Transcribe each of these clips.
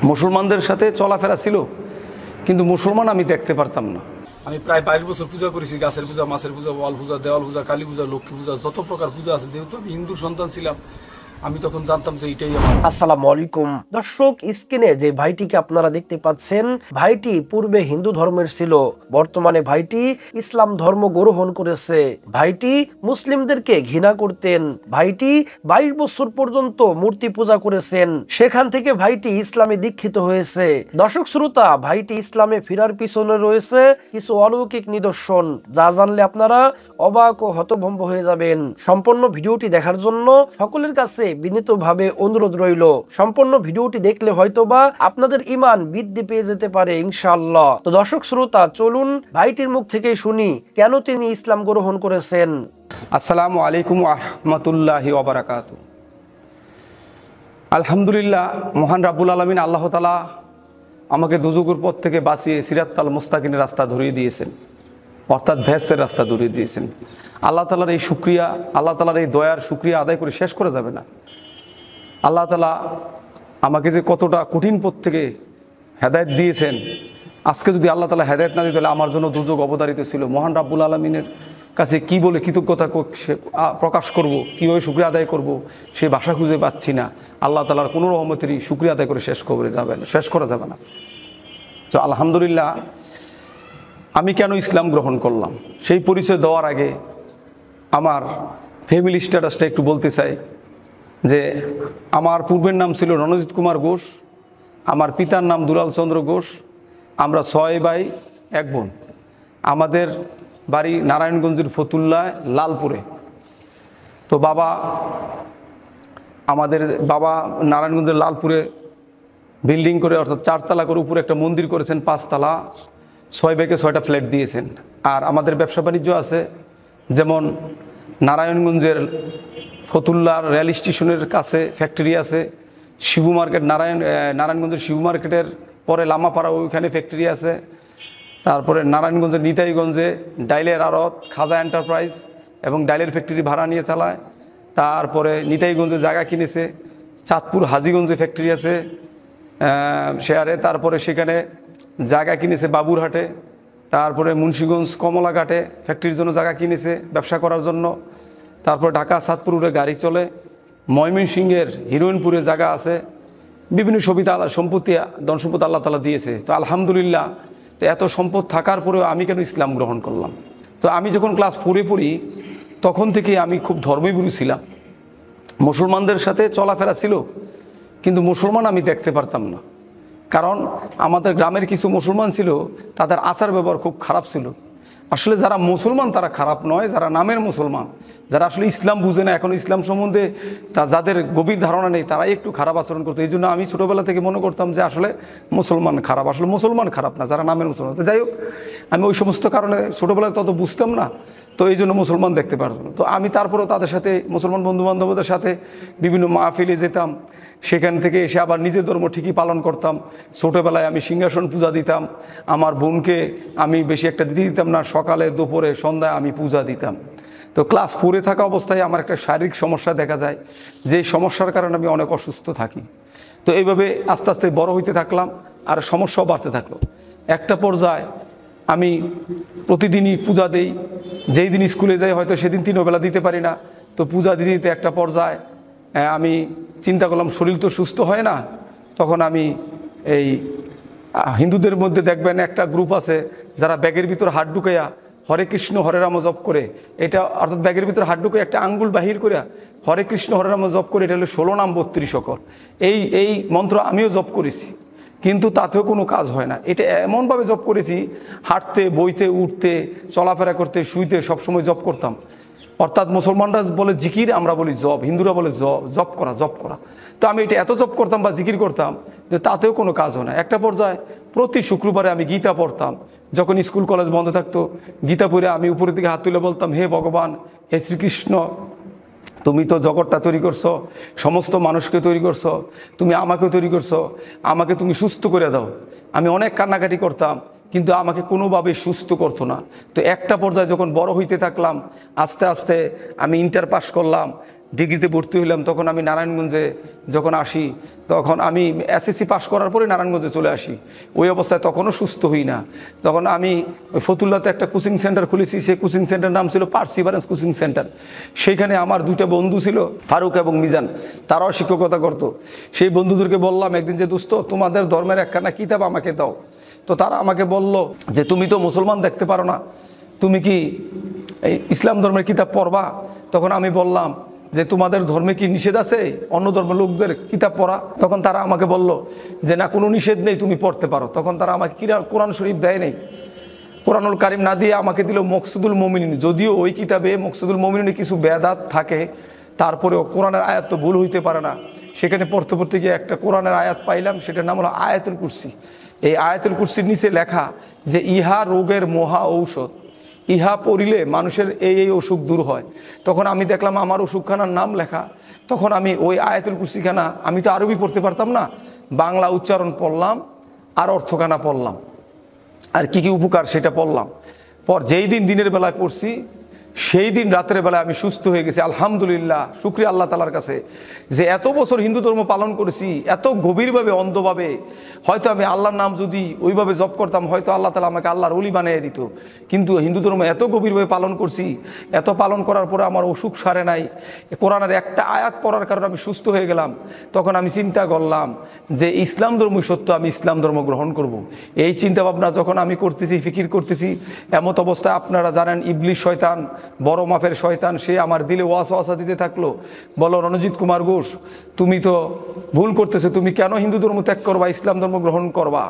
মুসলমানদের সাথে চলাফেরা ছিল, কিন্তু মুসলমান আমি দেখতে পারতাম না। আমি প্রায় 22 বছর পূজা করেছি, গাছের পূজা, মাছের পূজা, ওয়াল পূজা, দেওয়াল পূজা, কালী পূজা, লক্ষ্মী পূজা, যত প্রকার পূজা আছে। যেহেতু আমি হিন্দু সন্তান ছিলাম, আমি তখন জানতাম যে এটাই আমার। আসসালামু আলাইকুম দর্শক, স্ক্রিনে যে ভাইটিকে আপনারা দেখতে পাচ্ছেন, ভাইটি পূর্বে হিন্দু ধর্মের ছিল, বর্তমানে ভাইটি ইসলাম ধর্ম গ্রহণ করেছে। ভাইটি মুসলিমদেরকে ঘৃণা করতেন। ভাইটি 22 বছর পর্যন্ত মূর্তি পূজা করেছেন, সেখান থেকে ভাইটি ইসলামে দীক্ষিত হয়েছে। দর্শক শ্রোতা, ভাইটি ইসলামে ফেরার পিছনে রয়েছে কিছু অলৌকিক নিদর্শন, যা জানলে আপনারা অবাক ও হতভম্ব হয়ে যাবেন। সম্পূর্ণ ভিডিওটি দেখার জন্য সকলের কাছে বিনীতভাবে অনুরোধ রইল। সম্পূর্ণ ভিডিওটি দেখলে হয়তোবা আপনাদের ঈমান বৃদ্ধি পেয়ে যেতে পারে ইনশাআল্লাহ। তো দর্শক শ্রোতা, চলুন ভাইটির মুখ থেকে শুনি কেন তিনি ইসলাম গ্রহণ করেছেন। আসসালামু আলাইকুম ওয়া রাহমাতুল্লাহি ওয়া বারাকাতুহু। আলহামদুলিল্লাহ, মহান রাব্বুল আলামিন আল্লাহ তাআলা আমাকে দুজুগের পথ থেকে বাঁচিয়ে সিরাতাল মুস্তাকিমের রাস্তা ধরিয়ে দিয়েছেন, অর্থাৎ ভেস্তের রাস্তা ধরিয়ে দিয়েছেন। আল্লাহ তাআলার এই শুকরিয়া, আল্লাহ তাআলার এই দয়ার শুকরিয়া আদায় করে শেষ করা যাবে না। আল্লাহ তাআলা আমাকে যে কতটা কঠিন পথ থেকে হেদায়েত দিয়েছেন, আজকে যদি আল্লাহ তাআলা হেদায়েত না দিত তাহলে আমার জন্য দুর্যোগ অবধারিত ছিল। মহান রাব্বুল আলামিনের কাছে কি বলে কৃতজ্ঞতা প্রকাশ করব, কীভাবে শুকরিয়া আদায় করব, সে ভাষা খুঁজে পাচ্ছি না। আল্লাহ তাআলার কোনো রহমতেরই শুকরিয়া আদায় করে শেষ করা যাবে না। তো আলহামদুলিল্লাহ, আমি কেন ইসলাম গ্রহণ করলাম সেই পরিচয় দেওয়ার আগে আমার ফ্যামিলি স্ট্যাটাসটা একটু বলতে চাই। যে আমার পূর্বের নাম ছিল রণজিৎ কুমার ঘোষ, আমার পিতার নাম দুলাল চন্দ্র ঘোষ। আমরা 6 ভাই 1 বোন। আমাদের বাড়ি নারায়ণগঞ্জের ফতুল্লায় লালপুরে। তো আমাদের বাবা নারায়ণগঞ্জের লালপুরে বিল্ডিং করে, অর্থাৎ 4 তলা করে উপরে একটা মন্দির করেছেন, 5 তলা, 6 ভাইকে 6টা ফ্ল্যাট দিয়েছেন। আর আমাদের ব্যবসা বাণিজ্য আছে, যেমন নারায়ণগঞ্জের ফতুল্লার রেল স্টেশনের কাছে ফ্যাক্টরি আছে, শিবু মার্কেট, নারায়ণগঞ্জের শিবু মার্কেটের পরে লামাপাড়া ওইখানে ফ্যাক্টরি আছে। তারপরে নারায়ণগঞ্জের নিতাইগঞ্জে ডাইলের আড়ত, খাজা এন্টারপ্রাইজ এবং ডাইলের ফ্যাক্টরি ভাড়া নিয়ে চালায়। তারপরে নিতাইগঞ্জে জায়গা কিনেছে, চাঁদপুর হাজীগঞ্জে ফ্যাক্টরি আছে শেয়ারে। তারপরে সেখানে জায়গা কিনেছে বাবুরহাটে। তারপরে মুন্সিগঞ্জ কমলাঘাটে ফ্যাক্টরির জন্য জায়গা কিনেছে ব্যবসা করার জন্য। তারপরে ঢাকা সাতপুরে গাড়ি চলে। ময়মনসিংহের হিরোইনপুরে জায়গা আছে। বিভিন্ন সম্পত্তি ধন সম্পদ আল্লাহ তাআলা দিয়েছে। তো আলহামদুলিল্লাহ, তো এত সম্পদ থাকার পরেও আমি কেন ইসলাম গ্রহণ করলাম? তো আমি যখন ক্লাস 4-এ পড়ি তখন থেকে আমি খুব ধর্মভীরু ছিলাম। মুসলমানদের সাথে চলাফেরা ছিল, কিন্তু মুসলমান আমি দেখতে পারতাম না। কারণ আমাদের গ্রামের কিছু মুসলমান ছিল, তাদের আচার ব্যবহার খুব খারাপ ছিল। আসলে যারা মুসলমান তারা খারাপ নয়, যারা নামের মুসলমান, যারা আসলে ইসলাম বুঝে না, এখন ইসলাম সম্বন্ধে যাদের গভীর ধারণা নেই, তারাই একটু খারাপ আচরণ করতো। এই জন্য আমি ছোটোবেলা থেকে মনে করতাম যে আসলে মুসলমান খারাপ। আসলে মুসলমান খারাপ না, যারা নামের মুসলমান। তো যাই হোক, আমি ওই সমস্ত কারণে ছোটোবেলায় তত বুঝতাম না, তো এই জন্য মুসলমান দেখতে পারতাম না। তো আমি তারপরেও তাদের সাথে, মুসলমান বন্ধুবান্ধবদের সাথে বিভিন্ন মাহফিলে যেতাম। সেখান থেকে এসে আবার নিজের ধর্ম ঠিকই পালন করতাম। ছোটোবেলায় আমি সিংহাসন পূজা দিতাম। আমার বোনকে আমি বেশি একটা দিতে দিতাম না, সকালে দুপুরে সন্ধ্যায় আমি পূজা দিতাম। তো ক্লাস 4-এ থাকা অবস্থায় আমার একটা শারীরিক সমস্যা দেখা যায়, যে সমস্যার কারণে আমি অনেক অসুস্থ থাকি। তো এইভাবে আস্তে আস্তে বড় হইতে থাকলাম, আর সমস্যাও বাড়তে থাকলো। একটা পর্যায়ে আমি প্রতিদিনই পূজা দেই। যেই দিন স্কুলে যাই হয়তো সেদিন 3 বেলা দিতে পারি না। তো পূজা দিতে দিতে একটা পর্যায়ে আমি চিন্তা করলাম শরীর তো সুস্থ হয় না। তখন আমি এই হিন্দুদের মধ্যে দেখবেন একটা গ্রুপ আছে যারা ব্যাগের ভিতর হাত ঢুকাইয়া হরে কৃষ্ণ হরে রাম জপ করে। এটা অর্থাৎ ব্যাগের ভিতর হাত ঢুকে একটা আঙ্গুল বাহির করে হরে কৃষ্ণ হরে রাম জপ করে। এটা হলো 16 নাম 32 অক্ষর। এই মন্ত্র আমিও জপ করেছি, কিন্তু তাতেও কোনো কাজ হয় না। এটা এমনভাবে জপ করেছি, হাঁটতে, বইতে, উঠতে, চলাফেরা করতে, শুইতে সবসময় জপ করতাম। অর্থাৎ মুসলমানরা বলে জিকির, আমরা বলি জপ, হিন্দুরা বলে জপ করা। তো আমি এটা এত জপ করতাম বা জিকির করতাম যে তাতেও কোনো কাজ হয় না। একটা পর্যায়ে প্রতি শুক্রবারে আমি গীতা পড়তাম। যখন স্কুল কলেজ বন্ধ থাকতো, গীতা পড়ে আমি উপরের দিকে হাত তুলে বলতাম, হে ভগবান, হে শ্রীকৃষ্ণ, তুমি তো জগৎটা তৈরি করছো, সমস্ত মানুষকে তৈরি করছো, তুমি আমাকেও তৈরি করছো, আমাকে তুমি সুস্থ করে দাও। আমি অনেক কান্নাকাটি করতাম, কিন্তু আমাকে কোনোভাবে সুস্থ করতো না। তো একটা পর্যায়ে যখন বড় হইতে থাকলাম, আস্তে আস্তে আমি ইন্টার পাস করলাম, ডিগ্রিতে ভর্তি হইলাম, তখন আমি নারায়ণগঞ্জে যখন আসি, তখন আমি এসএসসি পাস করার পরে নারায়ণগঞ্জে চলে আসি। ওই অবস্থায় তখনও সুস্থ হই না। তখন আমি ওই ফতুল্লাতে একটা কোচিং সেন্টার খুলেছি, সেই কোচিং সেন্টার নাম ছিল পার্সিভারেন্স কোচিং সেন্টার। সেইখানে আমার দুইটা বন্ধু ছিল, ফারুক এবং মিজান, তারাও শিক্ষকতা করতো। সেই বন্ধুদেরকে বললাম একদিন যে দোস্ত, তোমাদের ধর্মের একখানা কিতাব আমাকে দাও। তো তারা আমাকে বলল যে তুমি তো মুসলমান দেখতে পারো না, তুমি কি এই ইসলাম ধর্মের কিতাব পড়বা? তখন আমি বললাম যে তোমাদের ধর্মে কি নিষেধ আছে অন্য ধর্মের লোকদের কিতাব পড়া? তখন তারা আমাকে বলল যে না, কোনো নিষেধ নেই, তুমি পড়তে পারো। তখন তারা আমাকে কোরআন শরীফ দেয় নেই, কোরআনুল কারিম না দিয়ে আমাকে দিল মকসুদুল মুমিনিন। যদিও ওই কিতাবে মকসুদুল মুমিনিনে কিছু বেদাত থাকে, তারপরেও কোরআনের আয়াত তো ভুল হইতে পারে না। সেখানে পড়তে পড়তে গিয়ে একটা কোরআনের আয়াত পাইলাম, সেটার নাম হলো আয়াতুল কুরসি। এই আয়াতুল কুরসির নিচে লেখা যে ইহা রোগের মহা ঔষধ, ইহা পড়িলে মানুষের এই অসুখ দূর হয়। তখন আমি দেখলাম আমার অসুখখানার নাম লেখা। তখন আমি ওই আয়াতুল কুরসিখানা, আমি তো আরবি পড়তে পারতাম না, বাংলা উচ্চারণ পড়লাম আর অর্থখানা পড়লাম, আর কি কি উপকার সেটা পড়লাম। পর যেই দিন দিনের বেলায় পড়ছি, সেই দিন রাতের বেলায় আমি সুস্থ হয়ে গেছি। আলহামদুলিল্লাহ, শুকরিয়া আল্লাহ তালার কাছে যে এত বছর হিন্দু ধর্ম পালন করেছি, এত গভীরভাবে অন্ধভাবে। হয়তো আমি আল্লাহর নাম যদি ওইভাবে জপ করতাম, হয়তো আল্লাহ তালা আমাকে আল্লাহর ওলি বানিয়ে দিত। কিন্তু হিন্দু ধর্ম এত গভীরভাবে পালন করছি, এত পালন করার পরে আমার অসুখ সারে নাই। কোরআনের একটা আয়াত পড়ার কারণে আমি সুস্থ হয়ে গেলাম। তখন আমি চিন্তা করলাম যে ইসলাম ধর্মই সত্য, আমি ইসলাম ধর্ম গ্রহণ করব। এই চিন্তা ভাবনা যখন আমি করতেছি, ফিকির করতেছি, এমত অবস্থায় আপনারা জানেন ইবলিশ শয়তান, বড় মাপের শয়তান, সে আমার দিলে ওয়াসওয়াসা দিতে থাকলো। বলো রণজিৎ কুমার ঘোষ, তুমি তো ভুল করতেছো, তুমি কেন হিন্দু ধর্ম ত্যাগ করবা, ইসলাম ধর্ম গ্রহণ করবা?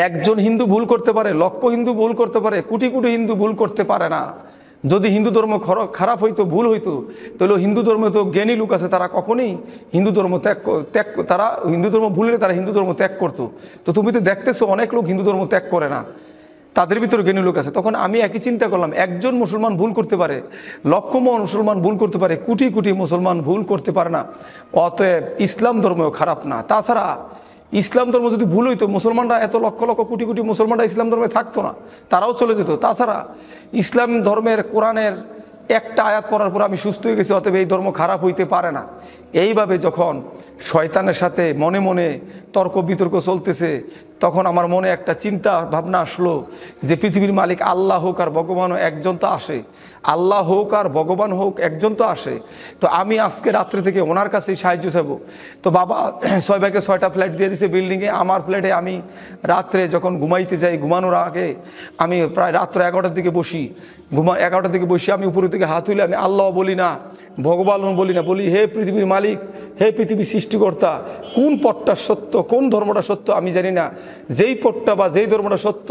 একজন হিন্দু ভুল করতে পারে, লক্ষ হিন্দু ভুল করতে পারে, কোটি কোটি হিন্দু ভুল করতে পারে না। যদি হিন্দু ধর্ম খারাপ হইতো, ভুল হইতো, তাহলে হিন্দু ধর্মে তো জ্ঞানী লোক আছে, তারা কখনই হিন্দু ধর্ম তারা হিন্দু ধর্ম ভুলে তারা হিন্দু ধর্ম ত্যাগ করতো। তো তুমি তো দেখতেছো অনেক লোক হিন্দু ধর্ম ত্যাগ করে না, তাদের ভিতরে জ্ঞানী লোক আছে। তখন আমি একই চিন্তা করলাম, একজন মুসলমান ভুল করতে পারে, লক্ষ মুসলমান ভুল করতে পারে, কোটি কোটি মুসলমান ভুল করতে পারে না, অতএব ইসলাম ধর্মও খারাপ না। তাছাড়া ইসলাম ধর্ম যদি ভুল হইতো, মুসলমানরা এত লক্ষ লক্ষ কোটি কোটি মুসলমানরা ইসলাম ধর্মে থাকতো না, তারাও চলে যেত। তাছাড়া ইসলাম ধর্মের কোরআনের একটা আয়াত পড়ার পর আমি সুস্থ হয়ে গেছি, অতএব এই ধর্ম খারাপ হইতে পারে না। এইভাবে যখন শয়তানের সাথে মনে মনে তর্ক বিতর্ক চলতেছে, তখন আমার মনে একটা চিন্তা ভাবনা আসলো যে পৃথিবীর মালিক আল্লাহ হোক আর ভগবান একজন তো আসে, আল্লাহ হোক আর ভগবান হোক একজন তো আসে। তো আমি আজকে রাত্রে থেকে ওনার কাছেই সাহায্য চাইবো। তো বাবা 6 ভাইকে 6টা ফ্ল্যাট দিয়ে দিছে বিল্ডিংয়ে। আমার ফ্ল্যাটে আমি রাত্রে যখন ঘুমাইতে যাই, ঘুমানোর আগে আমি প্রায় রাত্র 11টার দিকে বসি, 11টার দিকে বসি, আমি উপরের দিকে হাত তুলে আমি আল্লাহ বলি না, ভগবান বলি না, বলি হে পৃথিবীর মালিক, হে পৃথিবীর সৃষ্টিকর্তা, কোন পথটা সত্য, কোন ধর্মটা সত্য আমি জানি না, যেই পথটা বা যেই ধর্মটা সত্য,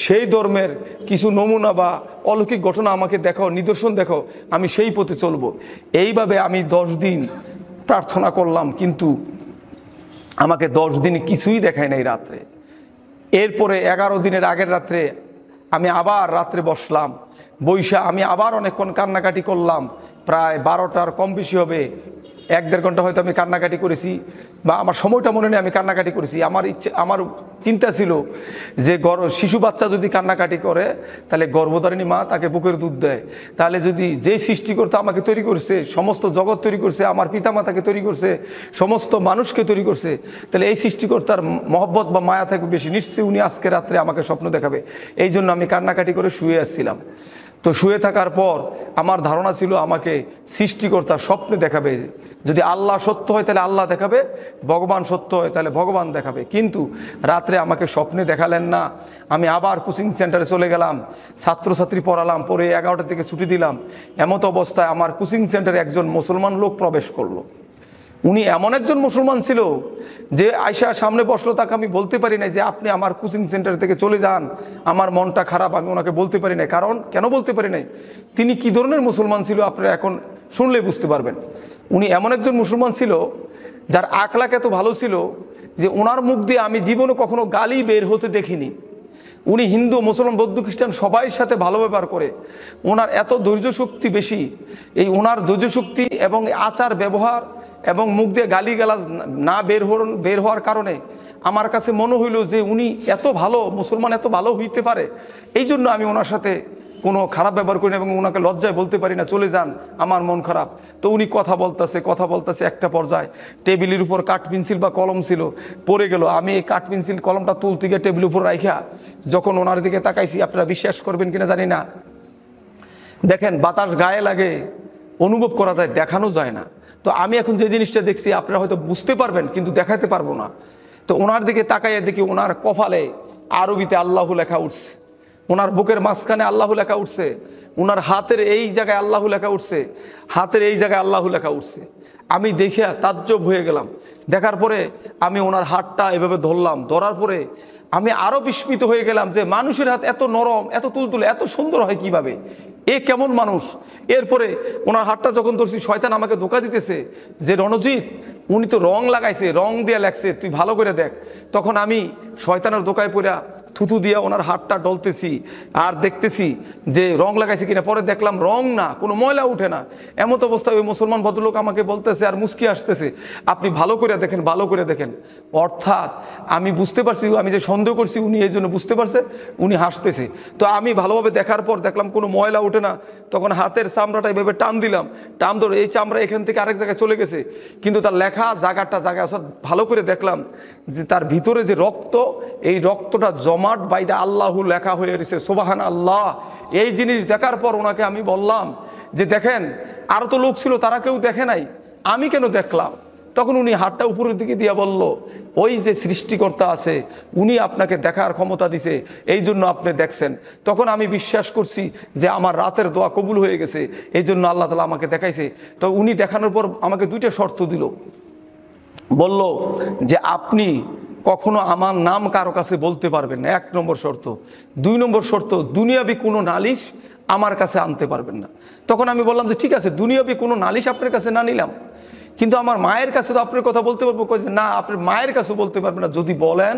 সেই ধর্মের কিছু নমুনা বা অলৌকিক ঘটনা আমাকে দেখাও, নিদর্শন দেখাও, আমি সেই পথে চলবো। এইভাবে আমি 10 দিন প্রার্থনা করলাম, কিন্তু আমাকে 10 দিন কিছুই দেখায় নাই রাত্রে। এরপরে 11 দিনের আগের রাত্রে আমি আবার রাত্রে বসলাম, বৈশা আমি আবার অনেকক্ষণ কান্নাকাটি করলাম, প্রায় 12টার কম বেশি হবে, 1-1.5 ঘন্টা হয়তো আমি কান্নাকাটি করেছি, বা আমার সময়টা মনে নেই, আমি কান্নাকাটি করেছি। আমার চিন্তা ছিল যে শিশু বাচ্চা যদি কান্নাকাটি করে, তাহলে গর্ভধারিণী মা তাকে বুকের দুধ দেয়। তাহলে যদি যেই সৃষ্টিকর্তা আমাকে তৈরি করছে, সমস্ত জগৎ তৈরি করছে, আমার পিতামাতাকে তৈরি করছে, সমস্ত মানুষকে তৈরি করছে, তাহলে এই সৃষ্টিকর্তার মহব্বত বা মায়া থাকবে বেশি, নিশ্চয়ই উনি আজকে রাত্রে আমাকে স্বপ্ন দেখাবে। এই জন্য আমি কান্নাকাটি করে শুয়ে আসছিলাম। তো শুয়ে থাকার পর আমার ধারণা ছিল আমাকে সৃষ্টিকর্তা স্বপ্নে দেখাবে, যদি আল্লাহ সত্য হয় তাহলে আল্লাহ দেখাবে, ভগবান সত্য হয় তাহলে ভগবান দেখাবে। কিন্তু রাত্রে আমাকে স্বপ্নে দেখালেন না। আমি আবার কোচিং সেন্টারে চলে গেলাম, ছাত্রছাত্রী পড়ালাম, পরে 11টার থেকে ছুটি দিলাম। এমত অবস্থায় আমার কোচিং সেন্টারে একজন মুসলমান লোক প্রবেশ করলো। উনি এমন একজন মুসলমান ছিল যে আয়সা সামনে বসলো, তাকে আমি বলতে পারি না যে আপনি আমার কোচিং সেন্টার থেকে চলে যান, আমার মনটা খারাপ, আমি ওনাকে বলতে পারি না। কারণ কেন বলতে পারি নাই, তিনি কি ধরনের মুসলমান ছিল আপনারা এখন শুনলে বুঝতে পারবেন। উনি এমন একজন মুসলমান ছিল যার আখলাক এত ভালো ছিল যে ওনার মুখ দিয়ে আমি জীবনে কখনো গালি বের হতে দেখিনি। উনি হিন্দু, মুসলমান, বৌদ্ধ, খ্রিস্টান সবাই সাথে ভালো ব্যবহার করে। ওনার এত ধৈর্য শক্তি বেশি, এই ওনার ধৈর্য শক্তি এবং আচার ব্যবহার এবং মুখ দিয়ে গালিগালাজ না বের হওয়ার কারণে আমার কাছে মনে হইল যে উনি এত ভালো মুসলমান, এত ভালো হইতে পারে, এই জন্য আমি ওনার সাথে কোনো খারাপ ব্যবহার করি না এবং ওনাকে লজ্জায় বলতে পারি না চলে যান, আমার মন খারাপ। তো উনি কথা বলতেছে, একটা পর্যায়ে টেবিলের উপর কাঠ পেন্সিল বা কলম ছিল, পড়ে গেল। আমি এই কাঠ পেন্সিল কলমটা তুলতে গিয়ে টেবিলের উপর রাখা যখন ওনার দিকে তাকাইছি, আপনারা বিশ্বাস করবেন কিনা জানি না, দেখেন বাতাস গায়ে লাগে, অনুভব করা যায়, দেখানো যায় না। তো আমি এখন যে জিনিসটা দেখছি আপনারা হয়তো বুঝতে পারবেন কিন্তু দেখাতে পারবো না। তো ওনার দিকে তাকাইয়া দেখি ওনার কপালে আরবিতে আল্লাহু লেখা উঠছে, ওনার বুকের মাঝখানে আল্লাহু লেখা উঠছে, ওনার হাতের এই জায়গায় আল্লাহু লেখা উঠছে, হাতের এই জায়গায় আল্লাহু লেখা উঠছে। আমি দেখে তাজ্জব হয়ে গেলাম। দেখার পরে আমি ওনার হাতটা এভাবে ধরলাম, ধরার পরে আমি আরো বিস্মিত হয়ে গেলাম যে মানুষের হাত এত নরম, এত তুলতুলে, এত সুন্দর হয় কিভাবে, এ কেমন মানুষ। এরপরে ওনার হাতটা যখন ধরছি, শয়তান আমাকে ধোঁকা দিতেছে যে রণজিৎ উনি তো রং লাগাইছে, রং দিয়ে লেখছে, তুই ভালো করে দেখ। তখন আমি শয়তানের ধোঁকায় পড়া থুতু দিয়া ওনার হাতটা ডলতেছি আর দেখতেছি যে রং লাগাইছে কিনা। পরে দেখলাম রং না, কোনো ময়লা উঠে না। এমত অবস্থায় ওই মুসলমান ভদ্রলোক আমাকে বলতেছে আর মুস্কি আসতেছে, আপনি ভালো করে দেখেন, ভালো করে দেখেন। অর্থাৎ আমি বুঝতে পারছি, আমি যে সন্দেহ করছি উনি এই জন্য বুঝতে পারছে, উনি হাসতেছে। তো আমি ভালোভাবে দেখার পর দেখলাম কোনো ময়লা উঠে না। তখন হাতের চামড়াটা এইভাবে টান দিলাম, টান ধরে এই চামড়া এখান থেকে আরেক জায়গায় চলে গেছে, কিন্তু তার লেখা জায়গাটা অর্থাৎ ভালো করে দেখলাম যে তার ভিতরে যে রক্ত, এই রক্তটা জমাট বাইদা আল্লাহু লেখা হয়ে রয়েছে, সুবহান আল্লাহ। এই জিনিস দেখার পর ওনাকে আমি বললাম যে দেখেন আরো তো লোক ছিল, তারা কেউ দেখে নাই, আমি কেন দেখলাম? তখন উনি হাতটা উপরের দিকে দিয়া বলল, ওই যে সৃষ্টিকর্তা আছে উনি আপনাকে দেখার ক্ষমতা দিছে, এই জন্য আপনি দেখছেন। তখন আমি বিশ্বাস করছি যে আমার রাতের দোয়া কবুল হয়ে গেছে, এই জন্য আল্লাহ তাআলা আমাকে দেখাইছে। তো উনি দেখানোর পর আমাকে দুইটা শর্ত দিল, বলল যে আপনি কখনো আমার নাম কারো কাছে বলতে পারবেন না, 1 নম্বর শর্ত। 2 নম্বর শর্ত, দুনিয়াবি কোনো নালিশ আমার কাছে আনতে পারবেন না। তখন আমি বললাম যে ঠিক আছে, দুনিয়াবি কোনো নালিশ আপনার কাছে না নিলাম, কিন্তু আমার মায়ের কাছে তো আপনার কথা বলতে পারবো। কই যে না, আপনার মায়ের কাছে বলতে পারবেন না, যদি বলেন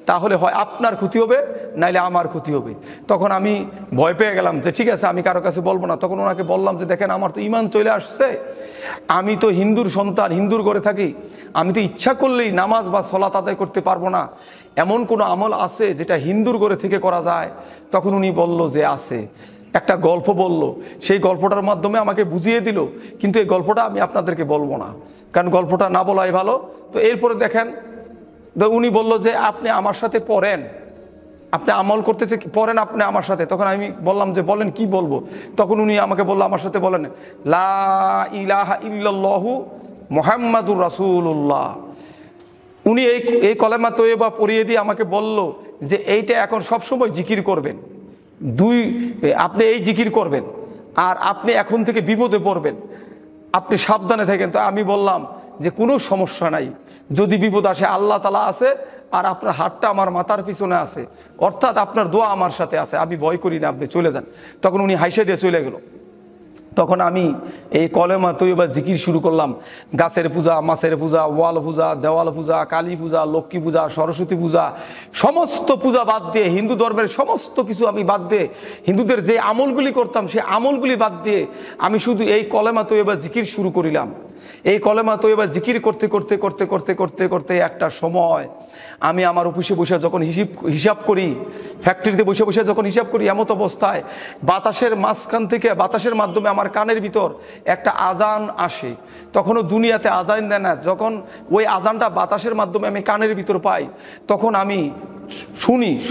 তাহলে হয় আপনার ক্ষতি হবে, নাইলে আমার ক্ষতি হবে। তখন আমি ভয় পেয়ে গেলাম যে ঠিক আছে, আমি কারো কাছে বলবো না। তখন ওনাকে বললাম যে দেখেন আমার তো ঈমান চলে আসছে, আমি তো হিন্দুর সন্তান, হিন্দুর ঘরে থাকি, আমি তো ইচ্ছা করলেই নামাজ বা সলাত আদায় করতে পারবো না। এমন কোনো আমল আছে যেটা হিন্দুর ঘরে থেকে করা যায়? তখন উনি বলল যে আছে। একটা গল্প বলল, সেই গল্পটার মাধ্যমে আমাকে বুঝিয়ে দিল, কিন্তু এই গল্পটা আমি আপনাদেরকে বলবো না, কারণ গল্পটা না বলাই ভালো। তো এরপরে দেখেন উনি বলল যে আপনি আমার সাথে পড়েন, আপনি আমল করতেছে পড়েন আপনি আমার সাথে। তখন আমি বললাম যে বলেন কি বলবো? তখন উনি আমাকে বলল আমার সাথে বলেন লা ইলাহা ইল্লাল্লাহু মুহাম্মাদুর রাসূলুল্লাহ। উনি এই কলেমা তৈয়বা পড়িয়ে দিয়ে আমাকে বলল যে এইটা এখন সবসময় জিকির করবেন, আপনি এই জিকির করবেন, আর আপনি এখন থেকে বিপদে পড়বেন, আপনি সাবধানে থাকেন। তো আমি বললাম যে কোনো সমস্যা নাই, যদি বিপদ আসে আল্লাহ তাআলা আছে, আর আপনার হাতটা আমার মাথার পিছনে আছে, অর্থাৎ আপনার দোয়া আমার সাথে আছে, আমি ভয় করি না, আপনি চলে যান। তখন উনি হাইসে দিয়ে চলে গেল। তখন আমি এই কলেমা তৈয়বা জিকির শুরু করলাম। গাছের পূজা, মাছের পূজা, ওয়াল পূজা, দেওয়াল পূজা, কালী পূজা, লক্ষ্মী পূজা, সরস্বতী পূজা, সমস্ত পূজা বাদ দিয়ে, হিন্দু ধর্মের সমস্ত কিছু আমি বাদ দিয়ে, হিন্দুদের যে আমলগুলি করতাম সেই আমলগুলি বাদ দিয়ে আমি শুধু এই কলেমা তৈয়বা জিকির শুরু করিলাম। এই কলেমা তৈয়বা জিকির করতে করতে করতে করতে করতে করতে একটা সময় আমি আমার অফিসে বসে যখন হিসাব করি, ফ্যাক্টরিতে বসে বসে যখন হিসাব করি, এমত অবস্থায় বাতাসের মাঝখান থেকে, বাতাসের মাধ্যমে আমার কানের ভিতর একটা আজান আসে। তখনও দুনিয়াতে আজান দেয় না, যখন ওই আজানটা বাতাসের মাধ্যমে আমি কানের ভিতর পাই, তখন আমি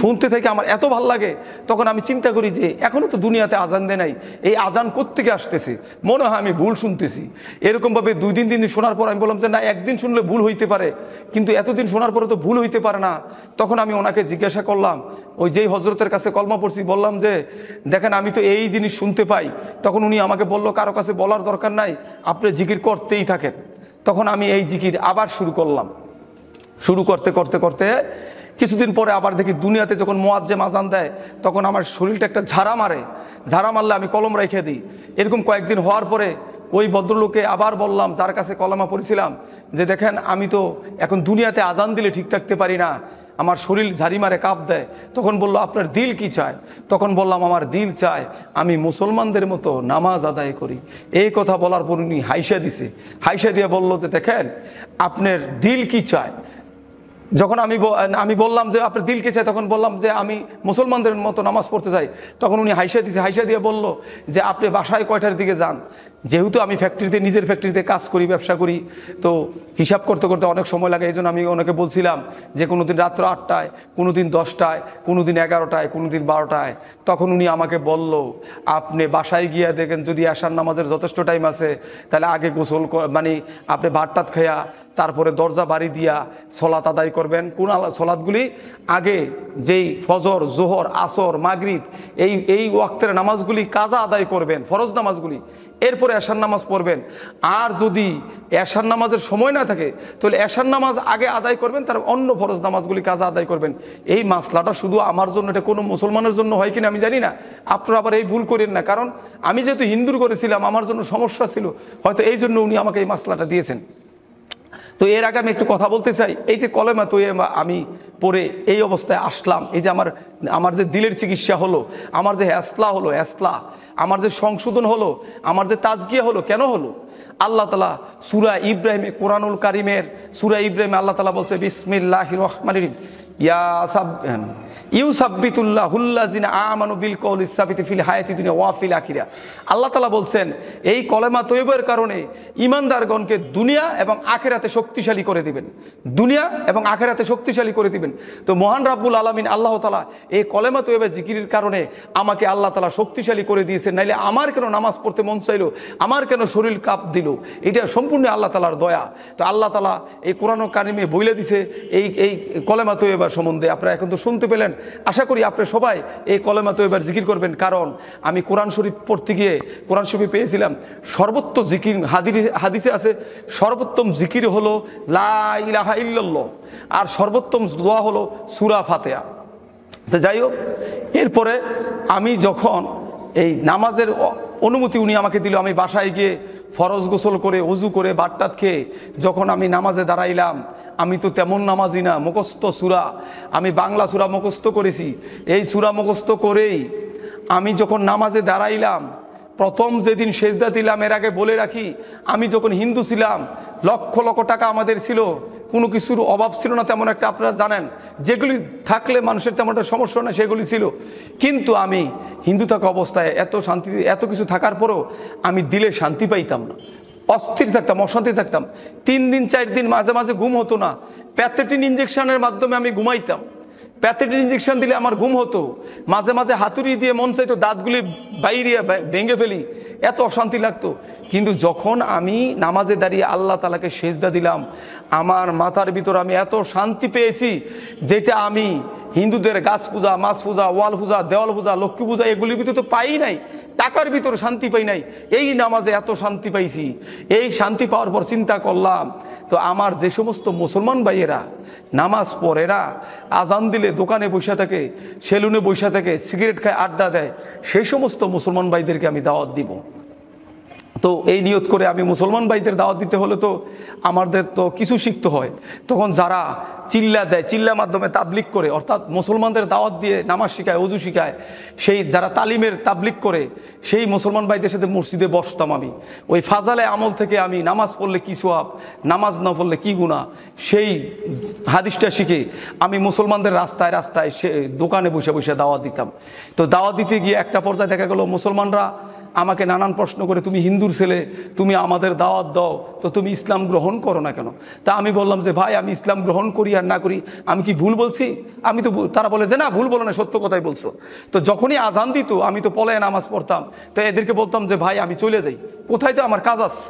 শুনতে থেকে আমার এত ভাল লাগে। তখন আমি চিন্তা করি যে এখনো তো দুনিয়াতে আজান দেয় নাই, এই আজান কোত্থেকে আসতেছে, মনে হয় আমি ভুল শুনতেছি। এরকমভাবে 2 দিন 3 দিন শোনার পর আমি বললাম যে না, একদিন শুনলে ভুল হইতে পারে, কিন্তু এতদিন শোনার পরে তো ভুল হইতে পারে না। তখন আমি ওনাকে জিজ্ঞাসা করলাম, ওই যেই হজরতের কাছে কলমা পড়ছি, বললাম যে দেখেন আমি তো এই জিনিস শুনতে পাই। তখন উনি আমাকে বলল কারো কাছে বলার দরকার নাই, আপনি জিকির করতেই থাকেন। তখন আমি এই জিকির আবার শুরু করলাম। শুরু করতে করতে করতে কিছুদিন পরে আবার দেখি দুনিয়াতে যখন মুয়াজ্জিন আজান দেয়, তখন আমার শরীরটা একটা ঝাড়া মারে, ঝাড়া মারলে আমি কলম রেখে দিই। এরকম কয়েকদিন হওয়ার পরে ওই ভদ্রলোকে আবার বললাম, যার কাছে কলমা পড়েছিলাম, যে দেখেন আমি তো এখন দুনিয়াতে আজান দিলে ঠিক থাকতে পারি না, আমার শরীর ঝাড়ি মারে কাঁপ দেয়। তখন বলল আপনার দিল কি চায়? তখন বললাম আমার দিল চায় আমি মুসলমানদের মতো নামাজ আদায় করি। এই কথা বলার পর উনি হাইসা দিছে, হাইসা দিয়ে বলল যে দেখেন আপনার দিল কি চায়। যখন আমি বললাম যে আপনার দিল কি চায়, তখন বললাম যে আমি মুসলমানদের মতো নামাজ পড়তে চাই। তখন উনি হাইসা দিছে, হাইসা দিয়ে বলল যে আপনি বাসায় কয়টার দিকে যান? যেহেতু আমি ফ্যাক্টরিতে, নিজের ফ্যাক্টরিতে কাজ করি, ব্যবসা করি, তো হিসাব করতে করতে অনেক সময় লাগে। এই জন্য আমি ওনাকে বলছিলাম যে কোনো দিন রাত্র 8টায়, কোনো দিন 10টায়, কোনো দিন 11টায়, কোনো দিন 12টায়। তখন উনি আমাকে বলল আপনি বাসায় গিয়ে দেখেন যদি এশার নামাজের যথেষ্ট টাইম আছে তাহলে আগে গোসল মানে আপনি ভাতটাত খেয়া তারপরে দরজা বাড়ি দিয়া সলাত আদায় করবেন। কোন সলাতগুলি আগে যেই ফজর, জোহর, আসর, মাগরিব এই ওয়াক্তের নামাজগুলি কাজা আদায় করবেন, ফরজ নামাজগুলি, এরপরে এশার নামাজ পড়বেন। আর যদি এশার নামাজের সময় না থাকে তাহলে এশার নামাজ আগে আদায় করবেন, তার অন্য ফরজ নামাজগুলি কাজা আদায় করবেন। এই মাসলাটা শুধু আমার জন্য, এটা কোনো মুসলমানের জন্য হয় কিনা আমি জানি না, আপনারা আবার এই ভুল করেন না। কারণ আমি যেহেতু হিন্দুর করেছিলাম আমার জন্য সমস্যা ছিল, হয়তো এই জন্য উনি আমাকে এই মাসলাটা দিয়েছেন। তো এর আগে আমি একটু কথা বলতে চাই, এই যে কলেমা তৈয়বা আমি পড়ে এই অবস্থায় আসলাম, এই যে আমার যে দিলের চিকিৎসা হলো, আমার যে হেসলা হলো, আমার যে সংশোধন হলো, আমার যে তাজকিয়া হলো, কেন হলো? আল্লাহ তাআলা সূরা ইব্রাহিমে, কোরআনুল কারিমের সূরা ইব্রাহিমে আল্লাহ তাআলা বলছে বিসমিল্লাহির রহমানির রহিম ইউসাব্বিতুল্লাহুল্লাযিনা আমানু বিল কওলিস সাবিতি ফিল হায়াতি দুনিয়া ওয়া ফিল আখিরা। আল্লাহ তাআলা বলছেন এই কলেমা তৈয়বার কারণে ঈমানদারগণকে দুনিয়া এবং আখিরাতে শক্তিশালী করে দিবেন, দুনিয়া এবং আখিরাতে শক্তিশালী করে দিবেন। তো মহান রাব্বুল আলামিন আল্লাহ তাআলা এই কলেমা তৈয়বা জিকিরের কারণে আমাকে আল্লাহ তাআলা শক্তিশালী করে দিয়েছেন। নাইলে আমার কেন নামাজ পড়তে মন চাইলো, আমার কেন শরীর কাঁপ দিল, এটা সম্পূর্ণ আল্লাহ তাআলার দয়া। তো আল্লাহ তাআলা এই কোরআনুল কারিমে বইলে দিছে এই কলেমা তৈয়বা সম্বন্ধে। আপনারা এখন তো শুনতে পেলেন, আশা করি আপনারা সবাই এই কলেমা তৈয়বার জিকির করবেন। কারণ আমি কোরআন শরীফ পড়তে গিয়ে কোরআন শরীফে পেয়েছিলাম সর্বোত্তম জিকির, হাদিসে আছে সর্বোত্তম জিকির হলো লা ইলাহা ইল্লাল্লাহ, আর সর্বোত্তম দোয়া হলো সূরা ফাতিহা। তো যাই হোক, এরপরে আমি যখন এই নামাজের অনুমতি উনি আমাকে দিল, আমি বাসায় গিয়ে ফরজ গোসল করে ওযু করে বাটটাত খেয়ে যখন আমি নামাজে দাঁড়াইলাম, আমি তো তেমন নামাজি না, মুখস্থ সূরা, আমি বাংলা সূরা মুখস্থ করেছি। এই সূরা মুখস্থ করেই আমি যখন নামাজে দাঁড়াইলাম, প্রথম যেদিন সেজদা দিলাম, এর আগে বলে রাখি আমি যখন হিন্দু ছিলাম লক্ষ লক্ষ টাকা আমাদের ছিল, কোনো কিছুর অভাব ছিল না তেমন একটা, আপনারা জানেন যেগুলি থাকলে মানুষের তেমন একটা সমস্যা না সেগুলি ছিল। কিন্তু আমি হিন্দু থাকা অবস্থায় এত শান্তি, এত কিছু থাকার পরও আমি দিলে শান্তি পাইতাম না, অস্থির থাকতাম, অশান্তি থাকতাম। 3 দিন 4 দিন মাঝে মাঝে ঘুম হতো না। প্যাথেটিন ইঞ্জেকশনের মাধ্যমে আমি ঘুমাইতাম, প্যাথেটিন ইঞ্জেকশন দিলে আমার ঘুম হতো। মাঝে মাঝে হাতুড়ি দিয়ে মন চাইতো দাঁতগুলি বাইরে ভেঙে ফেলি, এত অশান্তি লাগতো। কিন্তু যখন আমি নামাজে দাঁড়িয়ে আল্লাহ তাআলাকে সেজদা দিলাম, আমার মাথার ভিতর আমি এত শান্তি পেয়েছি যেটা আমি হিন্দুদের গাছ পূজা, মাছ পূজা, ওয়াল পূজা, দেওয়াল পূজা, লক্ষ্মী পূজা এগুলির ভিতরে তো পাই নাই, টাকার ভিতরে শান্তি পাই নাই। এই নামাজে এত শান্তি পাইছি। এই শান্তি পাওয়ার পর চিন্তা করলাম, তো আমার যে সমস্ত মুসলমান ভাইয়েরা নামাজ পড়েরা আজান দিলে দোকানে বসে থাকে, সেলুনে বসে থাকে, সিগারেট খায়, আড্ডা দেয়, সেই সমস্ত মুসলমান ভাইদেরকে আমি দাওয়াত দিব। তো এই নিয়ত করে আমি মুসলমান ভাইদের দাওয়াত দিতে হলে তো আমাদের তো কিছু শিখতে হয়। তখন যারা চিল্লা দেয়, চিল্লার মাধ্যমে তাবলিগ করে, অর্থাৎ মুসলমানদের দাওয়াত দিয়ে নামাজ শিখায়, ওযু শিখায়, সেই যারা তালিমের তাবলিগ করে সেই মুসলমান ভাইদের সাথে মসজিদে বসতাম আমি। ওই ফাজালে আমল থেকে আমি নামাজ পড়লে কি সওয়াব, নামাজ না পড়লে কি গুনাহ, সেই হাদিসটা শিখে আমি মুসলমানদের রাস্তায় রাস্তায় সে দোকানে বসে বসে দাওয়াত দিতাম। তো দাওয়াত দিতে গিয়ে একটা পর্যায়ে দেখা গেল মুসলমানরা আমাকে নানান প্রশ্ন করে, তুমি হিন্দুর ছেলে, তুমি আমাদের দাওয়াত দাও, তো তুমি ইসলাম গ্রহণ করো না কেন? তা আমি বললাম যে ভাই আমি ইসলাম গ্রহণ করি আর না করি আমি কি ভুল বলছি? আমি তো, তারা বলে যে না ভুল বলো না, সত্য কথাই বলছো। তো যখনই আজান দিত আমি তো পলায়ে নামাজ পড়তাম। তো এদেরকে বলতাম যে ভাই আমি চলে যাই, কোথায় যাও, আমার কাজ আছে।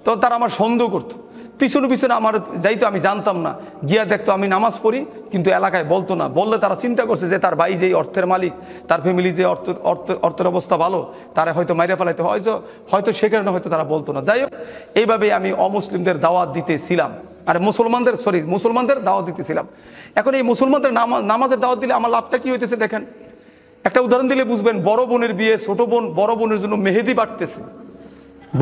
তো তারা আমার সন্দেহ করতো, পিছনে পিছনে আমার যাইতো, আমি জানতাম না, গিয়া দেখতো আমি নামাজ পড়ি কিন্তু এলাকায় বলতো না। বললে তারা চিন্তা করছে যে তার ভাই যেই অর্থের মালিক, তার ফ্যামিলি যে অর্থের অবস্থা ভালো, তারা হয়তো মাইরে ফেলাইতে হয়তো সে কারণে হয়তো তারা বলতো না। যাই হোক, এইভাবেই আমি অমুসলিমদের দাওয়াত দিতেছিলাম, আর মুসলমানদের দাওয়াত দিতেছিলাম। এখন এই মুসলমানদের নামাজের দাওয়াত দিলে আমার লাভটা কি হইতেছে দেখেন, একটা উদাহরণ দিলে বুঝবেন। বড় বোনের বিয়ে, ছোট বোন, বড় বোনের জন্য মেহেদি বাটতেছে,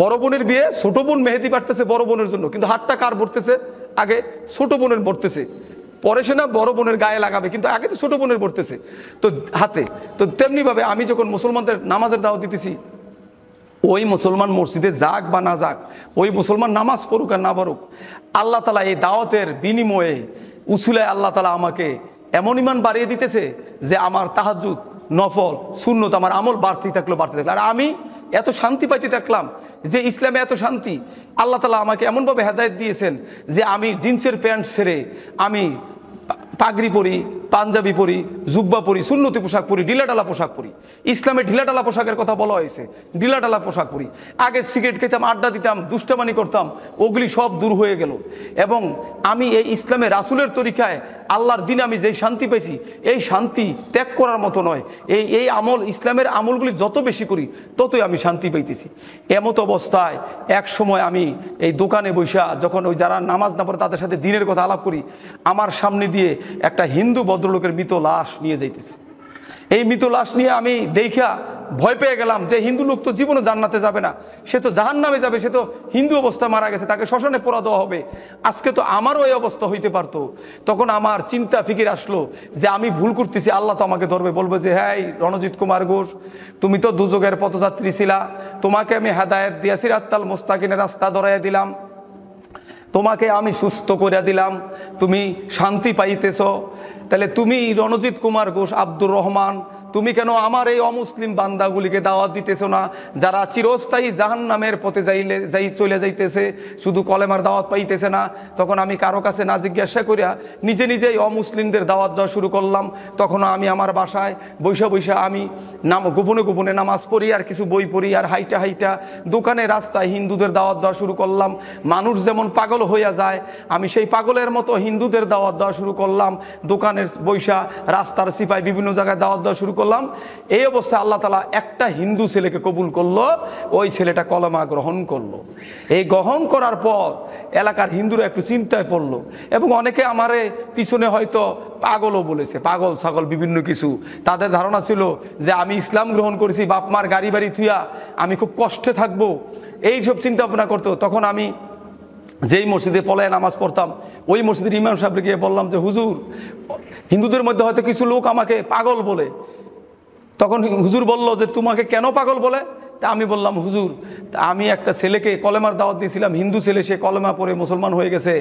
বড় বোনের বিয়ে, ছোট বোন মেহেদি বাটতেছে বড় বোনের জন্য, কিন্তু হাতটা কার ভরতেছে? আগে ছোট বোনের ভরতেছে। পরে সে না বড় বোনের গায়ে লাগাবে, কিন্তু আগে তো ছোট বোনের পড়তেছে তো হাতে। তো তেমনিভাবে আমি যখন মুসলমানদের নামাজের দাওয়াত দিতেছি, ওই মুসলমান মসজিদে যাক বা না যাক, ওই মুসলমান নামাজ পড়ুক আর না পড়ুক, আল্লাহ তালা এই দাওয়াতের বিনিময়ে উসুলায় আল্লাহ তালা আমাকে এমন ইমান বাড়িয়ে দিতেছে যে আমার তাহাজ্জুদ, নফল, সুন্নত, আমার আমল বাড়তেই থাকলো। আর আমি এত শান্তি পাইতে থাকলাম যে ইসলামে এত শান্তি। আল্লাহ তালা আমাকে এমনভাবে হেদায়েত দিয়েছেন যে আমি জিন্সের প্যান্ট ছেড়ে আমি পাগড়ি পরি, পাঞ্জাবি পরি, জুব্বা পরি, সুন্নতি পোশাক পরি, ঢিলাঢালা পোশাক পরি। ইসলামে ঢিলাঢালা পোশাকের কথা বলা হয়েছে, ঢিলাঢালা পোশাক পরি। আগে সিগারেট খেতাম, আড্ডা দিতাম, দুষ্টামানি করতাম, ওগুলি সব দূর হয়ে গেল। এবং আমি এই ইসলামে রাসূলের তরিকায় আল্লাহর দিনে আমি যেই শান্তি পেয়েছি, এই শান্তি ত্যাগ করার মতো নয়। এই আমল, ইসলামের আমলগুলি যত বেশি করি ততই আমি শান্তি পাইতেছি। এমত অবস্থায় এক সময় আমি এই দোকানে বৈশা যখন ওই যারা নামাজ না পড়ে তাদের সাথে দিনের কথা আলাপ করি, আমার সামনে দিয়ে একটা হিন্দু ভদ্রলোকের মৃত লাশ নিয়ে যাইতেছে। এই মৃত লাশ নিয়ে আমি দেখা ভয় পেয়ে গেলাম যে হিন্দু লোক তো জীবনে জান্নাতে যাবে না, সে তো জাহান্নামে যাবে, সে তো হিন্দু অবস্থায় মারা গেছে, তাকে শ্মশানে পোড়া দেওয়া হবে। আজকে তো আমারও এই অবস্থা হইতে পারতো। তখন আমার চিন্তা ফিকির আসলো যে আমি ভুল করতেছি, আল্লাহ তো আমাকে ধরবে, বলবে যে হ্যাঁ রণজিৎ কুমার ঘোষ, তুমি তো দুযোগের পথযাত্রী ছিলা, তোমাকে আমি হেদায়েত দিয়া সিরাতাল মুস্তাকিমের রাস্তা ধরাইয়া দিলাম, তোমাকে আমি সুস্থ করে দিলাম, তুমি শান্তি পাইতেছ, তাহলে তুমি রণজিৎ কুমার ঘোষ, আব্দুর রহমান, তুমি কেন আমার এই অমুসলিম বান্দাগুলিকে দাওয়াত দিতেছ না, যারা চিরস্থায়ী জাহান্নামের পথে চলে যাইতেছে, শুধু কলেমার দাওয়াত পাইতেছে না। তখন আমি কারো কাছে না জিজ্ঞাসা করিয়া নিজে নিজেই অমুসলিমদের দাওয়াত দেওয়া শুরু করলাম। তখন আমি আমার বাসায় বৈশা আমি গোপনে গোপনে নামাজ পড়ি, আর কিছু বই পড়ি, আর হাইটা হাইটা দোকানে রাস্তায় হিন্দুদের দাওয়াত দেওয়া শুরু করলাম। মানুষ যেমন পাগল হইয়া যায়, আমি সেই পাগলের মতো হিন্দুদের দাওয়াত দেওয়া শুরু করলাম। দোকানের বৈশা, রাস্তার সিপাই, বিভিন্ন জায়গায় দাওয়াত দেওয়া শুরু করলাম। এই অবস্থায় আল্লাহ তাআলা একটা হিন্দু ছেলেকে কবুল করলো, ওই ছেলেটা কলেমা গ্রহণ করলো। এই গ্রহণ করার পর এলাকার হিন্দুরা একটু চিন্তায় পড়লো, এবং অনেকে আমারে পিছনে হয়তো পাগলও বলেছে, পাগল ছাগল বিভিন্ন কিছু। তাদের ধারণা ছিল যে আমি ইসলাম গ্রহণ করেছি, বাপ মার গাড়ি বাড়ি থুইয়া আমি খুব কষ্টে থাকবো, এইসব চিন্তা ভাবনা করতো। তখন আমি যেই মসজিদে পলায় নামাজ পড়তাম, ওই মসজিদের ইমাম সাহেবকে গিয়ে বললাম যে হুজুর, হিন্দুদের মধ্যে হয়তো কিছু লোক আমাকে পাগল বলে। তখন হুজুর বলল যে তোমাকে কেন পাগল বলে? তা আমি বললাম হুজুর, আমি একটা ছেলেকে কলেমার দাওয়াত দিয়েছিলাম, হিন্দু ছেলে, সে কলেমা পড়ে মুসলমান হয়ে গেছে,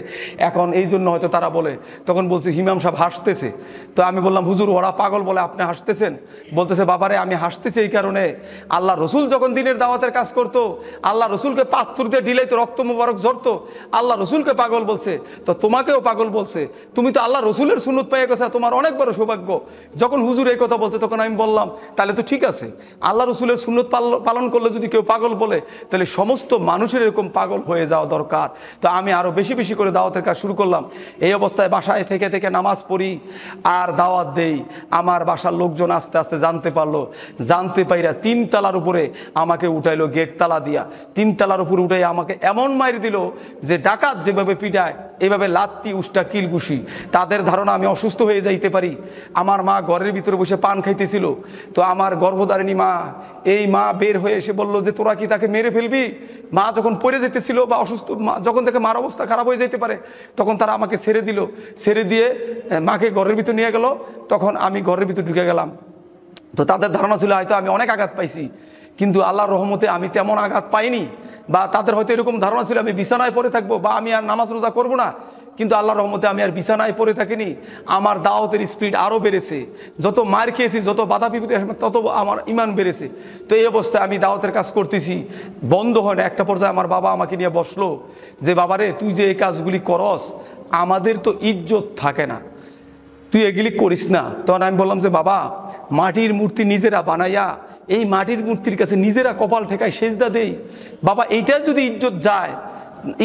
এখন এই জন্য হয়তো তারা বলে। তখন বলছে, ইমাম সাহেব হাসতেছে। তো আমি বললাম হুজুর, ওরা পাগল বলে, আপনি হাসতেছেন? বলতেছে, বাবারে আমি হাসতেছি এই কারণে, আল্লাহ রসুল যখন দিনের দাওয়াতের কাজ করতো, আল্লাহ রসুলকে পাত্র দিয়ে ডিলাইতো, রক্ত মুবারক ঝরতো, আল্লাহ রসুলকে পাগল বলছে, তো তোমাকেও পাগল বলছে, তুমি তো আল্লাহ রসুলের সুন্নত পেয়ে গেছে, তোমার অনেক বড় সৌভাগ্য। যখন হুজুর এই কথা বলছে, তখন আমি বললাম তাহলে তো ঠিক আছে, আল্লাহ রসুলের সুন্নত পালন করলে যদি কেউ পাগল বলে, তাহলে সমস্ত মানুষের এরকম পাগল হয়ে যাওয়া দরকার। তো আমি আরো বেশি বেশি করে দাওয়াতের কাজ শুরু করলাম। এই অবস্থায় বাসায় থেকে থেকে নামাজ পড়ি আর দাওয়াত দেই। আমার বাসার লোকজন আস্তে আস্তে জানতে পারলো, জানতে পাইরা 3 তলার উপরে আমাকে উঠাইলো, গেট তালা দিয়া 3 তলার উপরে উঠাই আমাকে এমন মাইর দিল যে ডাকাত যেভাবে পিটায় এইভাবে লাত্তি, উষ্টা, কিলঘুষি। তাদের ধারণা আমি অসুস্থ হয়ে যাইতে পারি। আমার মা ঘরের ভিতরে বসে পান খাইতেছিল, তো আমার গর্ভধারিণী মা, এই মা বের হয়ে এসে বলল যে তোরা কি তাকে মেরে ফেলবি? মা যখন পড়ে যেতেছিল বা অসুস্থ, যখন দেখে মার অবস্থা খারাপ হয়ে যেতে পারে, তখন তারা আমাকে ছেড়ে দিল। ছেড়ে দিয়ে মাকে ঘরের ভিতর নিয়ে গেল। তখন আমি ঘরের ভিতর ঢুকে গেলাম। তো তাদের ধারণা ছিল হয়তো আমি অনেক আঘাত পাইছি, কিন্তু আল্লাহর রহমতে আমি তেমন আঘাত পাইনি। বা তাদের হয়তো এরকম ধারণা ছিল আমি বিছানায় পড়ে থাকবো বা আমি আর নামাজ রোজা করবো না, কিন্তু আল্লাহর রহমতে আমি আর বিছানায় পড়ে থাকিনি। আমার দাওয়াতের স্পিড আরও বেড়েছে। যত মার খেয়েছি, যত বাধা বিপত্তি, তত আমার ইমান বেড়েছে। তো এই অবস্থায় আমি দাওয়াতের কাজ করতেছি, বন্ধ হয় না। একটা পর্যায়ে আমার বাবা আমাকে নিয়ে বসলো যে বাবারে, তুই যে এই কাজগুলি করস, আমাদের তো ইজ্জত থাকে না, তুই এগুলি করিস না। তখন আমি বললাম যে বাবা, মাটির মূর্তি নিজেরা বানাইয়া এই মাটির মূর্তির কাছে নিজেরা কপাল ঠেকায় সেজদা দেই, বাবা এইটা যদি ইজ্জত যায়,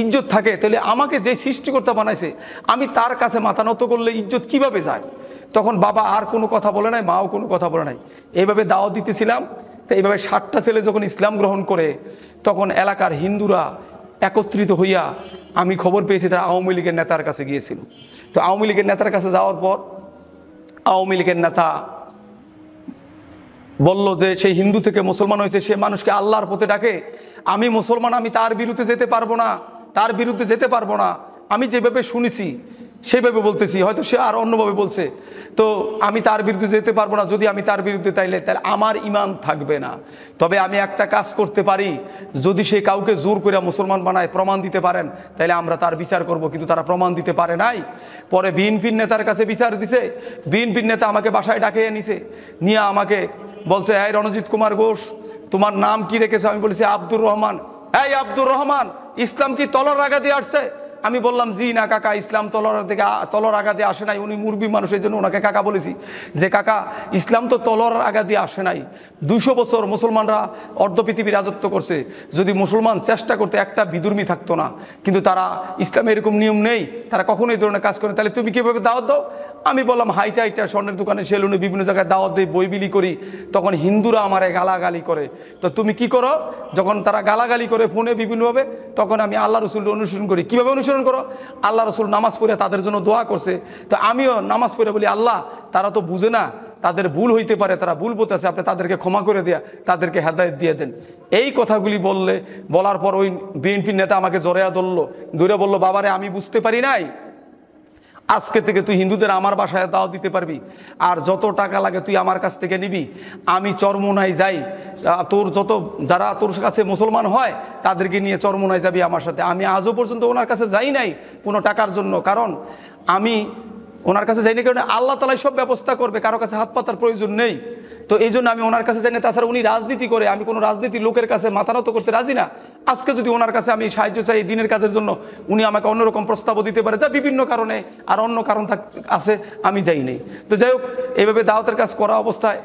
ইজ্জত থাকে, তাহলে আমাকে যে সৃষ্টিকর্তা বানাইছে আমি তার কাছে মাথা নত করলে ইজ্জত কিভাবে যায়? তখন বাবা আর কোনো কথা বলে নাই, মাও কোনো কথা বলে নাই। এইভাবে দাওয়াত দিতেছিলাম। তো এইভাবে 60টা ছেলে যখন ইসলাম গ্রহণ করে, তখন এলাকার হিন্দুরা একত্রিত হইয়া, আমি খবর পেয়েছি তারা আওয়ামী লীগের নেতার কাছে গিয়েছিল। তো আওয়ামী লীগের নেতার কাছে যাওয়ার পর আওয়ামী লীগের নেতা বলল যে সেই হিন্দু থেকে মুসলমান হয়েছে, সে মানুষকে আল্লাহর পথে ডাকে, আমি মুসলমান, আমি তার বিরুদ্ধে যেতে পারবো না, তার বিরুদ্ধে যেতে পারবো না। আমি যেভাবে শুনেছি সেইভাবে বলতেছি, হয়তো সে আর অন্যভাবে বলছে, তো আমি তার বিরুদ্ধে যেতে পারবো না। যদি আমি তার বিরুদ্ধে তাইলে আমার ইমান থাকবে না। তবে আমি একটা কাজ করতে পারি, যদি সে কাউকে জোর করে মুসলমান বানায় প্রমাণ দিতে পারেন, তাইলে আমরা তার বিচার করব। কিন্তু তারা প্রমাণ দিতে পারে নাই। পরে বিএনপির নেতার কাছে বিচার দিছে। বিএনপির নেতা আমাকে বাসায় ডাকে নিছে, নিয়ে আমাকে বলছে, এই রণজিৎ কুমার ঘোষ, তোমার নাম কি রেখেছো? আমি বলেছি আব্দুর রহমান। এই আব্দুর রহমান, ইসলাম কি তলর আগা দিয়ে আসছে? আমি বললাম, জি না কাকা, ইসলাম তলর আগা দিয়ে আসে নাই। উনি মুরবি মানুষ, এই জন্য ওনাকে কাকা বলেছি, যে কাকা ইসলাম তো তলর আগা দিয়ে আসে নাই। 200 বছর মুসলমানরা অর্ধ পৃথিবী রাজত্ব করছে। যদি মুসলমান চেষ্টা করতে একটা বিধর্মী থাকতো না, কিন্তু তারা ইসলামে এরকম নিয়ম নেই, তারা কখনোই এই ধরনের কাজ করে। তাহলে তুমি কিভাবে দাওয়াত দাও? আমি বললাম, হাইটা স্বর্ণের দোকানে, সেলুনে, বিভিন্ন জায়গায় দাওয়াত দিই, বই বিলি করি। তখন হিন্দুরা আমারে গালাগালি করে। তো তুমি কি করো? যখন তারা গালাগালি করে ফোনে বিভিন্নভাবে, তখন আমি আল্লাহ রসুল অনুসরণ করি। কিভাবে অনুসরণ করো? আল্লাহ রসুল নামাজ পড়ে তাদের জন্য দোয়া করছে, তো আমিও নামাজ পড়ে বলি, আল্লাহ, তারা তো বুঝে না, তাদের ভুল হইতে পারে, তারা ভুল বলতেছে, আপনি তাদেরকে ক্ষমা করে দেয়া, তাদেরকে হেদায়েত দিয়ে দেন। এই কথাগুলি বলার পর ওই বিএনপির নেতা আমাকে জড়াইয়া ধরে বলল, বাবারে, আমি বুঝতে পারি নাই, আজকে থেকে তুই হিন্দুদের আমার বাসায় দাওয়াত দিতে পারবি, আর যত টাকা লাগে তুই আমার কাছ থেকে নিবি। আমি চরমোনায় যাই, যারা তোর কাছে মুসলমান হয় তাদেরকে নিয়ে চরমোনায় যাবি আমার সাথে। আমি আজও পর্যন্ত ওনার কাছে যাই নাই কোনো টাকার জন্য, কারণ আমি ওনার কাছে যাইনি, কারণ আল্লাহ তাআলাই সব ব্যবস্থা করবে, কারো কাছে হাত পাতার প্রয়োজন নেই। তো এই জন্য আমি ওনার কাছে যাই না। তাছাড়া উনি রাজনীতি করে, আমি কোনো রাজনীতির লোকের কাছে মাথা নত করতে রাজি না। আজকে যদি ওনার কাছে আমি সাহায্য চাই দিনের কাজের জন্য, উনি আমাকে অন্যরকম প্রস্তাবও দিতে পারে, যা বিভিন্ন কারণে আর অন্য কারণ আছে, আমি যাই নেই। তো যাই হোক, এভাবে দাওয়াতের কাজ করা অবস্থায়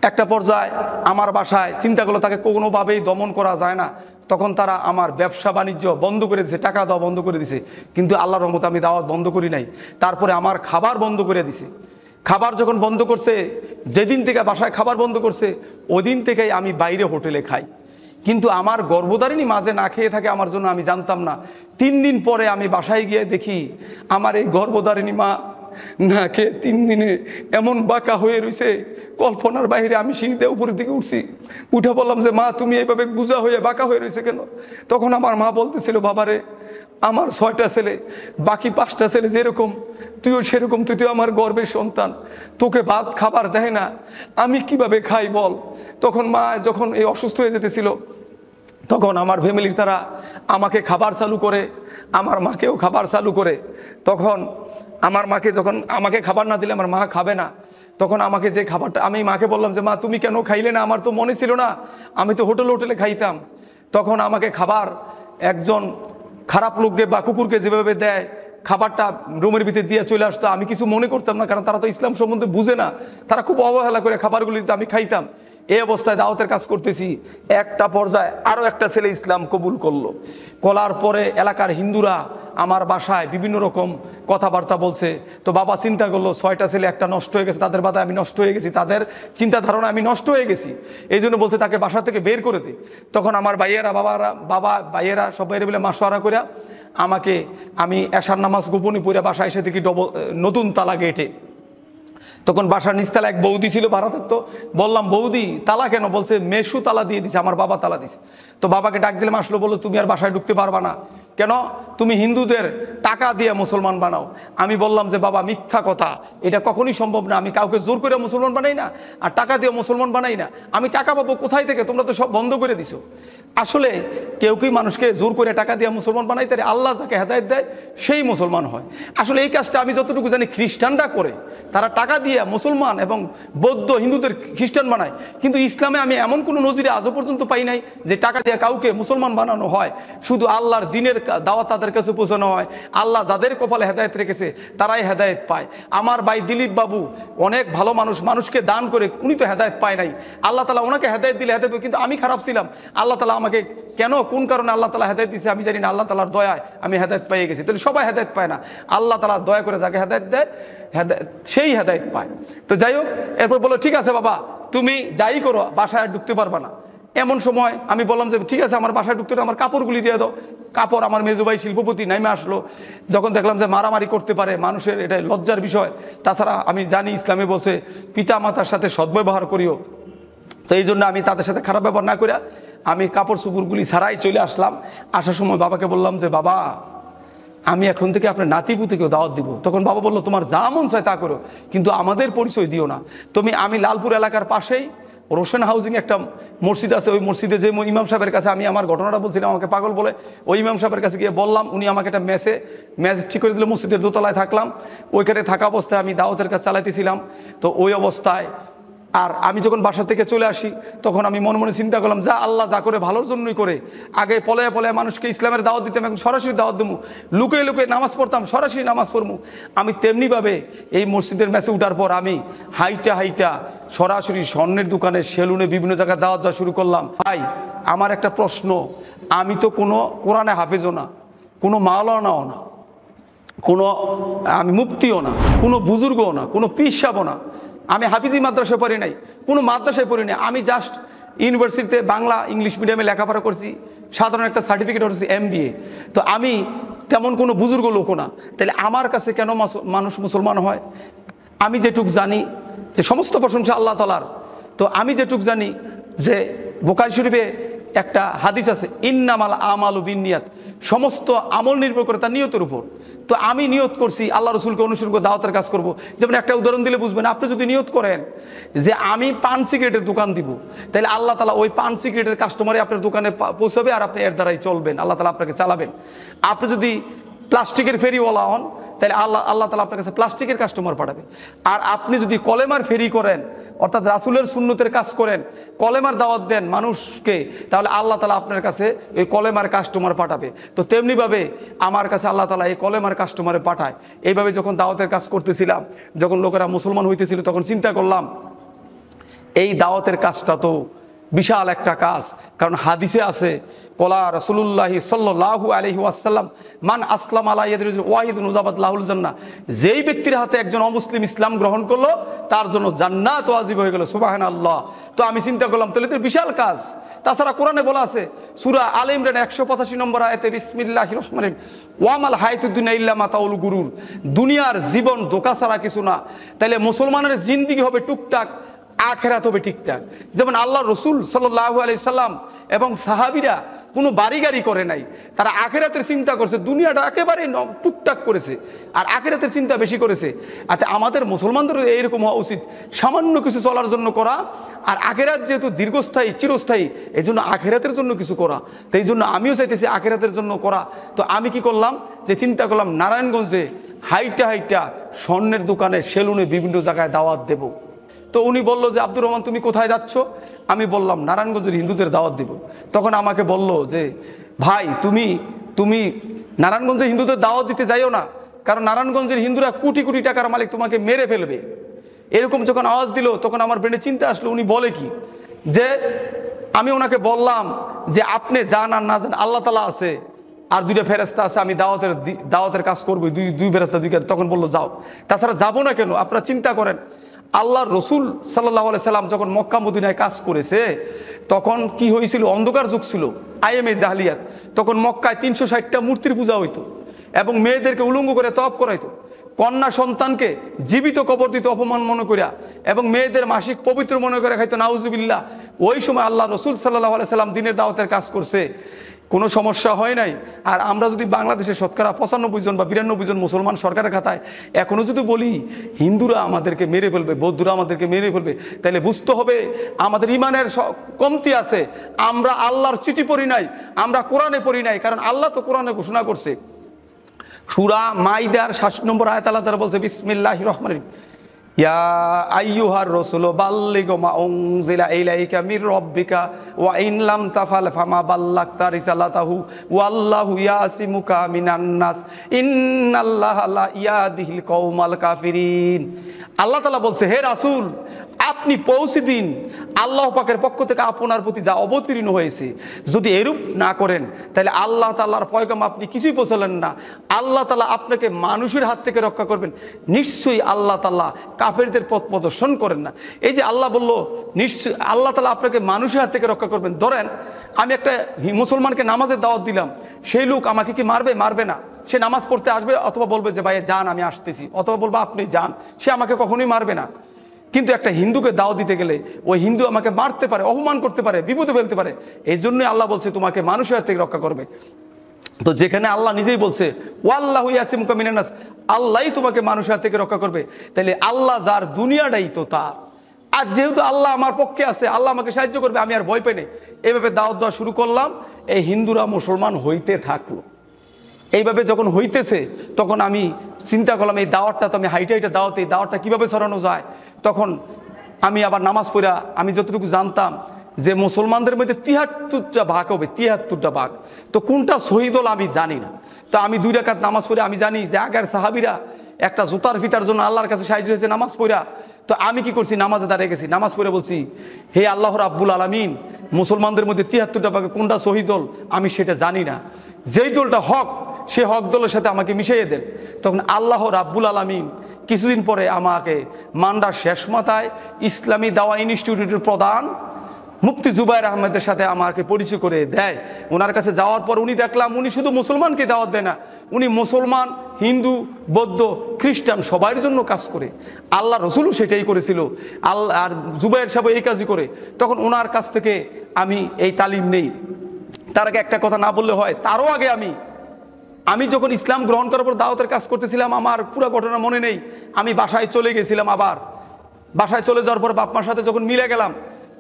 একটা পর্যায়ে আমার বাসায় চিন্তা করলো তাকে কোনোভাবেই দমন করা যায় না। তখন তারা আমার ব্যবসা বাণিজ্য বন্ধ করে দিছে, টাকা দেওয়া বন্ধ করে দিছে। কিন্তু আল্লাহর রহমতে আমি দাওয়াত বন্ধ করি নাই। তারপরে আমার খাবার বন্ধ করে দিছে। খাবার যখন বন্ধ করছে, যেদিন থেকে বাসায় খাবার বন্ধ করছে, ওই দিন থেকেই আমি বাইরে হোটেলে খাই। কিন্তু আমার গর্ভধারিণী মাঝে না খেয়ে থাকে আমার জন্য, আমি জানতাম না। 3 দিন পরে আমি বাসায় গিয়ে দেখি আমার এই গর্ভধারিণী মা না খেয়ে 3 দিনে এমন বাঁকা হয়ে রয়েছে, কল্পনার বাইরে। আমি সিঁড়িতে উপরের দিকে উঠছি, উঠে বললাম যে, মা, তুমি এইভাবে গুজা হয়ে বাঁকা হয়ে রয়েছে কেন? তখন আমার মা বলতেছিল, বাবারে, আমার 6টা ছেলে, বাকি 5টা ছেলে যেরকম, তুইও সেরকম, তুই তো আমার গর্বের সন্তান, তোকে ভাত খাবার দেয় না, আমি কিভাবে খাই বল? তখন মা যখন এই অসুস্থ হয়ে যেতেছিল, তখন আমার ফ্যামিলির তারা আমাকে খাবার চালু করে, আমার মাকেও খাবার চালু করে। তখন আমার মাকে, যখন আমাকে খাবার না দিলে আমার মা খাবে না, তখন আমাকে যে খাবারটা, আমি মাকে বললাম যে, মা, তুমি কেন খাইলে না? আমার তো মনে ছিল না, আমি তো হোটেলে খাইতাম। তখন আমাকে খাবার একজন খারাপ লোককে বা কুকুরকে যেভাবে দেয়, খাবারটা রুমের ভিতরে দিয়ে চলে আসতো, আমি কিছু মনে করতাম না, কারণ তারা তো ইসলাম সম্বন্ধে বুঝে না। তারা খুব অবহেলা করে খাবারগুলি দিতে, আমি খাইতাম। এই অবস্থায় দাওয়াতের কাজ করতেছি, একটা পর্যায়ে আরও একটা ছেলে ইসলাম কবুল করার পরে এলাকার হিন্দুরা আমার বাসায় বিভিন্ন রকম কথাবার্তা বলছে। তো বাবা চিন্তা করলো, 6টা ছেলে একটা নষ্ট হয়ে গেছে, তাদের বাধায় আমি নষ্ট হয়ে গেছি, তাদের চিন্তা ধারণা আমি নষ্ট হয়ে গেছি। এই জন্য বলছে তাকে বাসা থেকে বের করে দে। তখন আমার ভাইয়েরা সবাই মিলে মাসওয়ারা করে আমি এশার নামাজ গোপনে পড়ে বাসায় এসে দেখি নতুন তালা গেটে। তখন বাসার নিচতলা এক বৌদি ছিল, ভাড়া থাকতো। বললাম, বৌদি, তালা কেন? বলছে, মেশু তালা দিয়ে দিছে, আমার বাবা তালা দিছে। তো বাবাকে ডাক দিলাম, আসলো, বললো, তুমি আর বাসায় ঢুকতে পারবা না। কেন? তুমি হিন্দুদের টাকা দিয়ে মুসলমান বানাও। আমি বললাম যে, বাবা, মিথ্যা কথা, এটা কখনই সম্ভব না। আমি কাউকে জোর করে মুসলমান বানাই না, আর টাকা দিয়ে মুসলমান বানাই না। আমি টাকা পাবো কোথায় থেকে? তোমরা তো সব বন্ধ করে দিছো। আসলে কেউ কি মানুষকে জোর করে টাকা দিয়ে মুসলমান বানাই? তাই আল্লাহ যাকে হেদায়েত দেয় সেই মুসলমান হয়। আসলে এই কাজটা আমি যতটুকু জানি খ্রিস্টানরা করে, তারা টাকা দিয়ে মুসলমান এবং বৌদ্ধ হিন্দুদের খ্রিস্টান বানায়। কিন্তু ইসলামে আমি এমন কোনো নজিরে আজও পর্যন্ত পাই নাই যে টাকা দিয়ে কাউকে মুসলমান বানানো হয়। শুধু আল্লাহর দিনের দাওয়াত তাদের কাছে পৌঁছানো হয়। আল্লাহ যাদের কপালে হেদায়েত রেখেছে তারাই হেদায়েত পায়। আমার ভাই দিলীপ বাবু অনেক ভালো মানুষ, মানুষকে দান করে, উনি তো হেদায়েত পায় নাই। আল্লাহ তাআলা ওনাকে হেদায়েত দিলে হেদায়েত, কিন্তু আমি খারাপ ছিলাম। আল্লাহ তাআলা আমাকে কেন, কোন কারণে আল্লাহ তাআলা হেদায়েত দিয়েছে আমি জানি না। আল্লাহ তাআলার দয়ায় আমি হেদায়েত পেয়ে গেছি। তাহলে সবাই হেদায়েত পায় না, আল্লাহ তাআলা দয়া করে যাকে হেদায়েত দেয় সেই হেদায়েত পায়। তো যাই হোক, এরপর বলো, ঠিক আছে বাবা, তুমি যাই করো, বাসায় ঢুকতে পারবা না। এমন সময় আমি বললাম যে, ঠিক আছে, আমার বাসায় ঢুকতে আমার কাপড়গুলি দিয়ে দাও। কাপড় আমার মেজো ভাই শিল্পপতি নেমে আসলো। যখন দেখলাম যে মারামারি করতে পারে মানুষের, এটা লজ্জার বিষয়। তাছাড়া আমি জানি ইসলামে বলছে পিতা মাতার সাথে সদ্ব্যবহার করিও। তো এই জন্য আমি তাদের সাথে খারাপ ব্যবহার না করে আমি কাপড় চুপুরগুলি ছাড়াই চলে আসলাম। আসার সময় বাবাকে বললাম যে, বাবা, আমি এখন থেকে আপনার নাতিপুতিকেও দাওয়াত দিব। তখন বাবা বলল, তোমার যা মন চায় তা করো, কিন্তু আমাদের পরিচয় দিও না। আমি লালপুর এলাকার পাশেই রোশন হাউজিং একটা মসজিদ আছে, ওই মসজিদে যে ইমাম সাহেবের কাছে আমি আমার ঘটনাটা বলছিলাম, আমাকে পাগল বলে, ওই ইমাম সাহেবের কাছে গিয়ে বললাম, উনি আমাকে একটা ম্যাচ ঠিক করে দিল। মসজিদের দোতলায় থাকলাম, ওইখানে থাকা অবস্থায় আমি দাওয়াতের কাজ চালাইতেছিলাম। তো ওই অবস্থায় আর আমি যখন বাসা থেকে চলে আসি, তখন আমি মনে মনে চিন্তা করলাম, যা আল্লাহ যা করে ভালোর জন্যই করে। আগে পলায় পলায় মানুষকে ইসলামের দাওয়াত দিতাম, এখন সরাসরি দাওয়াত দেবো। লুকিয়ে লুকিয়ে নামাজ পড়তাম, সরাসরি নামাজ পড়বো। আমি তেমনিভাবে এই মসজিদের ম্যাচে উঠার পর আমি হাইটা সরাসরি স্বর্ণের দোকানে, সেলুনে, বিভিন্ন জায়গায় দাওয়াত দেওয়া শুরু করলাম। ভাই, আমার একটা প্রশ্ন, আমি তো কোনো কোরআনে হাফেজও না, কোনো মাওলানাও না, আমি মুফতিও না, কোনো বুজুর্গও না, কোনো পীর সাহেবও না, আমি হাফিজি মাদ্রাসায় পড়ি নাই, কোনো মাদ্রাসায় পড়ি নাই। আমি জাস্ট ইউনিভার্সিটিতে বাংলা ইংলিশ মিডিয়ামে লেখাপড়া করছি, সাধারণ একটা সার্টিফিকেট হচ্ছে MBA। তো আমি তেমন কোনো বুজুর্গ লোকও না। তাহলে আমার কাছে কেন মানুষ মুসলমান হয়? আমি যেটুক জানি যে সমস্ত প্রশংসা আল্লাহ তাআলার। তো আমি যেটুক জানি যে বুখারী শরীফে একটা হাদিস আছে, ইন্নামাল আমালু বিন্নিয়াত, সমস্ত আমল নির্ভর করে তার নিয়তের উপর। তো আমি নিয়ত করছি আল্লাহ রসুলকে অনুসরণ করে দাওয়াতের কাজ করব। যেমন একটা উদাহরণ দিলে বুঝবেন, আপনি যদি নিয়ত করেন যে আমি পান সিগারেটের দোকান দিব, তাহলে আল্লাহ তাআলা ওই পান সিগারেটের কাস্টমারে আপনার দোকানে পৌঁছাবে, আর আপনি এর দ্বারাই চলবেন, আল্লাহ তাআলা আপনাকে চালাবেন। আপনি যদি প্লাস্টিকের ফেরিওয়ালা হন, তাহলে আল্লাহ তাআলা আপনার কাছে প্লাস্টিকের কাস্টমার পাঠাবে। আর আপনি যদি কলেমার ফেরি করেন, অর্থাৎ রাসূলের সুন্নতের কাজ করেন, কলেমার দাওয়াত দেন মানুষকে, তাহলে আল্লাহ তাআলা আপনার কাছে ওই কলেমার কাস্টমার পাঠাবে। তো তেমনিভাবে আমার কাছে আল্লাহ তাআলা এই কলেমার কাস্টমারে পাঠায়। এইভাবে যখন দাওয়াতের কাজ করতেছিলাম, যখন লোকেরা মুসলমান হইতেছিল, তখন চিন্তা করলাম এই দাওয়াতের কাজটা তো বিশাল একটা কাজ। কারণ হাদিসে আছে, কলা রাসূলুল্লাহি সাল্লাল্লাহু আলাইহি ওয়াসাল্লাম, মান আসলাম আলা ইয়াদি ওয়াহিদুন উযাবাত লাহুল জান্নাহ, যেই ব্যক্তির হাতে একজন অমুসলিম ইসলাম গ্রহণ করলো, তার জন্য জান্নাত ওয়াজিব হয়ে গেল। সুবহানাল্লাহ। তো আমি চিন্তা করলাম, তাহলে তো বিশাল কাজ। তাছাড়া কোরআনে বলা আছে, সূরা আলে ইমরান 185 নম্বর আয়াতে, বিসমিল্লাহির রহমানির রহিম, ওয়ামাল হায়াতুদ দুনিয়া ইল্লা মাতাউল গুরুর, দুনিয়ার জীবন ধোঁকা ছাড়া কিছু না। তাহলে মুসলমানের জিন্দেগি হবে টুকটাক, আখেরাত হবে ঠিকঠাক। যেমন আল্লাহ রসুল সাল্লাল্লাহু আলাইহি সাল্লাম এবং সাহাবীরা কোনো বাড়ি গাড়ি করে নাই, তারা আখেরাতের চিন্তা করছে, দুনিয়াটা একেবারে টুকটাক করেছে, আর আখেরাতের চিন্তা বেশি করেছে। আর আমাদের মুসলমানদেরও এইরকম হওয়া উচিত, সামান্য কিছু চলার জন্য করা, আর আখেরাত যেহেতু দীর্ঘস্থায়ী চিরস্থায়ী, এই জন্য আখেরাতের জন্য কিছু করা। তো এই জন্য আমিও চাইতেছি আখেরাতের জন্য করা। তো আমি কি করলাম, যে চিন্তা করলাম নারায়ণগঞ্জে হাইটা স্বর্ণের দোকানে, সেলুনে, বিভিন্ন জায়গায় দাওয়াত দেব। তো উনি বললো যে, আব্দুর রহমান তুমি কোথায় যাচ্ছ? আমি বললাম নারায়ণগঞ্জের হিন্দুদের দাওয়াত দিব। তখন আমাকে বলল যে, ভাই তুমি নারায়ণগঞ্জের হিন্দুদের দাওয়াত দিতে যাইও না, কারণ নারায়ণগঞ্জের হিন্দুরা কোটি কোটি টাকার মালিক, তোমাকে মেরে ফেলবে। এরকম যখন আওয়াজ দিল, তখন আমার ব্রেনে চিন্তা আসলো উনি বলে কি। যে আমি ওনাকে বললাম যে, আপনি জান আর না জান, আল্লাহ তাআলা আছে আর দুইটা ফেরেশতা আছে, আমি দাওয়াতের কাজ করবো, দুই ফেরেশতা দুই কাজ। তখন বললো যাও। তাছাড়া যাবো না কেন? আপনারা চিন্তা করেন, আল্লাহর রসুল সাল্লাল্লাহু আলাইহি সাল্লাম যখন মক্কা মদিনায় কাজ করেছে, তখন কি হয়েছিল? অন্ধকার যুগ ছিল, আইএমএ জাহলিয়াত। তখন মক্কায় 360টা মূর্তির পূজা হইতো, এবং মেয়েদেরকে উলঙ্গ করে তওয়াফ করাইতো, কন্যা সন্তানকে জীবিত কবর দিত অপমান মনে করিয়া, এবং মেয়েদের মাসিক পবিত্র মনে করে খাইতো, নাউজুবিল্লাহ। ওই সময় আল্লাহ রসুল সাল্লাল্লাহু আলাইহি সাল্লাম দিনের দাওয়াতের কাজ করছে, কোনো সমস্যা হয় নাই। আর আমরা যদি বাংলাদেশে শতকরা 95 জন বা 92 জন মুসলমান সরকারের খাতায় এখনও যদি বলি হিন্দুরা আমাদেরকে মেরে ফেলবে, বৌদ্ধরা আমাদেরকে মেরে ফেলবে, তাহলে বুঝতে হবে আমাদের ইমানের কমতি আছে। আমরা আল্লাহর চিঠি পড়ি নাই, আমরা কোরআনে পড়ি নাই। কারণ আল্লাহ তো কোরআনে ঘোষণা করছে, সূরা মাইদার 60 নম্বর আয়াত আল্লাহ তাআলা বলছে, বিসমিল্লাহির রহমানির রহিম, ইয়া আইয়ুহার রাসূলু বাল্লিগ মা উনজিলা ইলাইকা মির রাব্বিকা ওয়া ইন লাম তাফআল ফামা বাল্লাগতা রিসালাতাহু ওয়াল্লাহু ইয়াসিমুকা মিনান নাস ইন্নাল্লাহা লা ইয়াহদিল কওমাল কাফিরিন। আল্লাহ তাআলা বলছে, হে রাসূল, আপনি পৌঁছে দিন আল্লাহ পাকের পক্ষ থেকে আপনার প্রতি যা অবতীর্ণ হয়েছে। যদি এরূপ না করেন, তাহলে আল্লাহ তাআলার পয়গাম আপনি কিছুই পৌঁছালেন না। আল্লাহ তাআলা আপনাকে মানুষের হাত থেকে রক্ষা করবেন, নিশ্চয়ই আল্লাহ তাআলা কাফেরদের পথ প্রদর্শন করেন না। এই যে আল্লাহ বলল, নিশ্চয়ই আল্লাহ তাআলা আপনাকে মানুষের হাত থেকে রক্ষা করবেন। ধরেন আমি একটা মুসলমানকে নামাজের দাওয়াত দিলাম, সেই লোক আমাকে কি মারবে? মারবে না। সে নামাজ পড়তে আসবে, অথবা বলবে যে ভাই যান আমি আসতেছি, অথবা বলবো আপনি যান, সে আমাকে কখনোই মারবে না। কিন্তু একটা হিন্দুকে দাওয়াত দিতে গেলে ওই হিন্দু আমাকে মারতে পারে, অপমান করতে পারে, বিপদে ফেলতে পারে। এই জন্যই আল্লাহ বলছে তোমাকে মানুষের হাত থেকে রক্ষা করবে। তো যেখানে আল্লাহ নিজেই বলছে ওয়াল্লাহু ইয়াসিমুকা মিনান নাস, আল্লাহই তোমাকে মানুষের হাত থেকে রক্ষা করবে, তাহলে আল্লাহ যার দুনিয়াটাই তো তার। আর যেহেতু আল্লাহ আমার পক্ষে আছে, আল্লাহ আমাকে সাহায্য করবে, আমি আর ভয় পাই নাই। এইভাবে দাওয়াত দেওয়া শুরু করলাম, এই হিন্দুরা মুসলমান হইতে থাকলো। এইভাবে যখন হইতেছে তখন আমি চিন্তা করলাম এই দাওয়াতটা তো আমি হাইটে দাওয়াত, এই দাওয়াতটা কীভাবে ছড়ানো যায়। তখন আমি আবার নামাজ পড়া, আমি যতটুকু জানতাম যে মুসলমানদের মধ্যে ৭৩টা ভাগ হবে, ৭৩টা ভাগ, তো কোনটা শহীদ হল আমি জানি না। তো আমি 2 রাকাত নামাজ পড়ে আমি জানি যে আগের সাহাবিরা একটা জুতার ফিতার জন্য আল্লাহর কাছে সাহায্য হয়েছে নামাজ পড়া। তো আমি কি করছি, নামাজে দাঁড়িয়ে গেছি, নামাজ পড়ে বলছি হে আল্লাহ রাব্বুল আলামিন, মুসলমানদের মধ্যে ৭৩টা ভাগে কোনটা শহীদ দল আমি সেটা জানি না, যেই দলটা হক সে হক দলের সাথে আমাকে মিশিয়ে দেন। তখন আল্লাহ রাব্বুল আলামিন কিছুদিন পরে আমাকে মান্ডার শেষ মাথায় ইসলামী দাওয়া ইনস্টিটিউটের প্রধান মুফতি জুবায়ের আহমেদের সাথে আমাকে পরিচয় করে দেয়। ওনার কাছে যাওয়ার পর উনি দেখলাম উনি শুধু মুসলমানকে দাওয়াত দেয় না, উনি মুসলমান, হিন্দু, বৌদ্ধ, খ্রিস্টান সবার জন্য কাজ করে। আল্লাহ রসুলও সেটাই করেছিল, আল্লাহ আর জুবায়ের সাহেব এই কাজই করে। তখন ওনার কাছ থেকে আমি এই তালিম নেই। তার আগে একটা কথা না বললে হয়, তারও আগে আমি যখন ইসলাম গ্রহণ করার পর দাওয়াতের কাজ করতেছিলাম, আমার পুরো ঘটনা মনে নেই, আমি বাসায় চলে গেছিলাম। আবার বাসায় চলে যাওয়ার পর বাপ মার সাথে যখন মিলে গেলাম,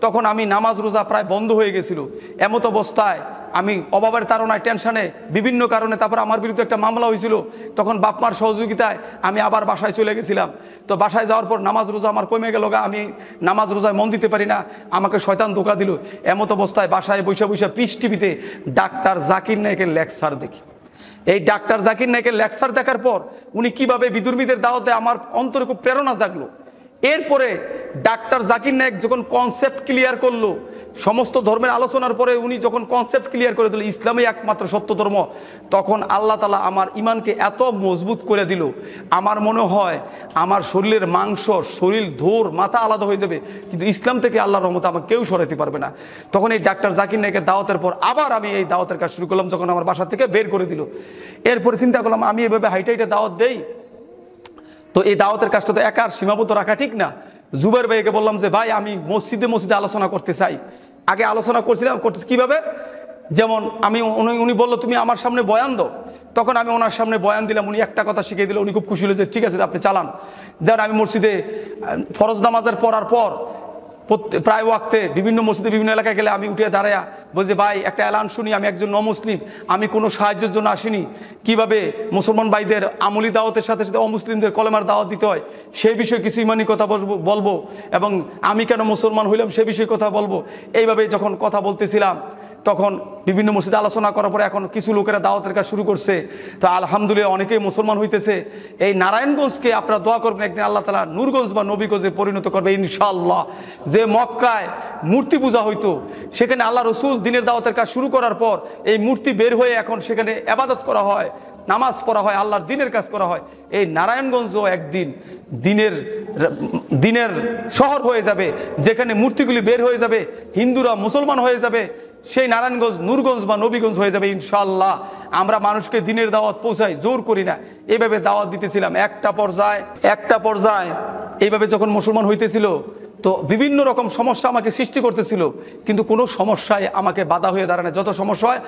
তখন আমি নামাজ রোজা প্রায় বন্ধ হয়ে গেছিল। এমত অবস্থায় আমি অভাবের তাড়নায় টেনশনে বিভিন্ন কারণে তারপর আমার বিরুদ্ধে একটা মামলা হয়েছিল। তখন বাপ মার সহযোগিতায় আমি আবার বাসায় চলে গেছিলাম। তো বাসায় যাওয়ার পর নামাজ রোজা আমার কমে গেল, আমি নামাজ রোজায় মন দিতে পারি না, আমাকে শয়তান ধোঁকা দিল। এমত অবস্থায় বাসায় বৈশা বৈশা পিস টিভিতে ডাক্তার জাকির নায়েকের লেকচার দেখি। এই ডাক্তার জাকির নায়েকের লেকচার দেখার পর উনি কিভাবে বিধর্মীদের দাওয়াত দেয় আমার অন্তরে খুব প্রেরণা জাগলো। এরপরে ডাক্তার জাকির নায়েক যখন কনসেপ্ট ক্লিয়ার করলো, সমস্ত ধর্মের আলোচনার পরে উনি যখন কনসেপ্ট ক্লিয়ার করে দিল ইসলামই একমাত্র সত্য ধর্ম, তখন আল্লাহ তাআলা আমার ইমানকে এত মজবুত করে দিল, আমার মনে হয় আমার শরীরের মাংস, শরীর, ধোর, মাথা আলাদা হয়ে যাবে, কিন্তু ইসলাম থেকে আল্লাহর রহমতে আমাকে কেউ সরাতে পারবে না। তখন এই ডাক্তার জাকির নায়েকের দাওয়াতের পর আবার আমি এই দাওয়াতের কাজ শুরু করলাম, যখন আমার বাসা থেকে বের করে দিল। এরপরে চিন্তা করলাম আমি এভাবে হাইটে দাওয়াত দেই, তো এই দাওয়াতের কাজটা তো একার সীমাবদ্ধ রাখা ঠিক না। জুবায়ের ভাইকে বললাম যে ভাই আমি মসজিদে আলোচনা করতে চাই। আগে আলোচনা করছিলাম, করতেছি কীভাবে, যেমন উনি বললো তুমি আমার সামনে বয়ান দাও। তখন আমি ওনার সামনে বয়ান দিলাম, উনি একটা কথা শিখিয়ে দিল, উনি খুব খুশি হলো যে ঠিক আছে আপনি চালান। দেন আমি মসজিদে ফরজ নামাজের পড়ার পর প্রায় ওয়াক্তে বিভিন্ন মসজিদে বিভিন্ন এলাকায় গেলে আমি উঠে দাঁড়ায়া বলছি ভাই একটা এলান শুনি, আমি একজন নমুসলিম, আমি কোনো সাহায্যের জন্য আসিনি, কিভাবে মুসলমান ভাইদের আমলি দাওয়াতের সাথে সাথে অমুসলিমদের কলেমার দাওয়াত দিতে হয় সেই বিষয়ে কিছু ইমানি কথা বলবো, এবং আমি কেন মুসলমান হইলাম সে বিষয়ে কথা বলবো। এইভাবে যখন কথা বলতেছিলাম তখন বিভিন্ন মসজিদে আলোচনা করার পরে এখন কিছু লোকেরা দাওয়াতের কাজ শুরু করছে। তো আলহামদুলিল্লাহ অনেকেই মুসলমান হইতেছে। এই নারায়ণগঞ্জকে আপনারা দোয়া করবেন একদিন আল্লাহ তাআলা নূরগঞ্জ বা নবীগঞ্জে পরিণত করবে ইনশাআল্লাহ। যে মক্কায় মূর্তি পূজা হইতো, সেখানে আল্লাহ রসুল দিনের দাওয়াতের কাজ শুরু করার পর এই মূর্তি বের হয়ে এখন সেখানে ইবাদত করা হয়, নামাজ পড়া হয়, আল্লাহর দিনের কাজ করা হয়। এই নারায়ণগঞ্জও একদিন দিনের শহর হয়ে যাবে, যেখানে মূর্তিগুলি বের হয়ে যাবে, হিন্দুরা মুসলমান হয়ে যাবে, সেই নারায়ণগঞ্জ নূরগঞ্জ বা নবীগঞ্জ হয়ে যাবে ইনশাআল্লাহ। আমরা মানুষকে দিনের দাওয়াত পৌঁছাই, জোর করি না, এইভাবে দাওয়াত দিতেছিলাম। একটা পর্যায়ে এইভাবে যখন মুসলমান হইতেছিল তো বিভিন্ন রকম সমস্যা আমাকে সৃষ্টি করতেছিল, কিন্তু কোনো সমস্যায় আমাকে বাধা হয়ে দাঁড়ায় না। যত সমস্যা হয়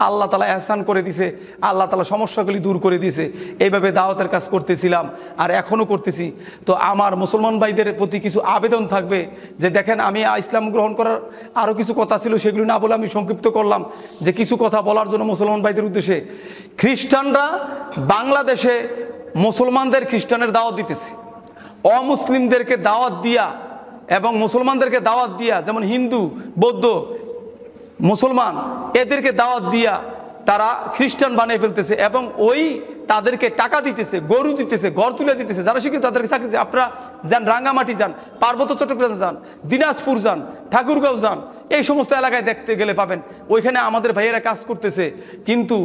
আল্লাহ তাআলা এহসান করে দিছে, আল্লাহ তাআলা সমস্যাগুলি দূর করে দিয়েছে। এইভাবে দাওয়াতের কাজ করতেছিলাম আর এখনও করতেছি। তো আমার মুসলমান ভাইদের প্রতি কিছু আবেদন থাকবে যে দেখেন আমি ইসলাম গ্রহণ করার আরও কিছু কথা ছিল, সেগুলি না বলে আমি সংক্ষিপ্ত করলাম যে কিছু কথা বলার জন্য মুসলমান ভাইদের উদ্দেশ্যে। খ্রিস্টানরা বাংলাদেশে মুসলমানদের খ্রিস্টানের দাওয়াত দিতেছে, অমুসলিমদেরকে দাওয়াত দিয়া এবং মুসলমানদেরকে দাওয়াত দিয়া, যেমন হিন্দু, বৌদ্ধ, মুসলমান এদেরকে দাওয়াত দিয়া তারা খ্রিস্টান বানিয়ে ফেলতেছে এবং ওই তাদেরকে টাকা দিতেছে, গরু দিতেছে, ঘর তুলে দিতেছে, যারা শিক্ষিত তাদেরকে চাকরি দিতেছে। আপনারা যান রাঙ্গামাটি যান, পার্বত্য চট্টগ্রাম যান, দিনাজপুর যান, ঠাকুরগাঁও যান, এই সমস্ত এলাকায় দেখতে গেলে পাবেন ওইখানে আমাদের ভাইয়েরা কাজ করতেছে। কিন্তু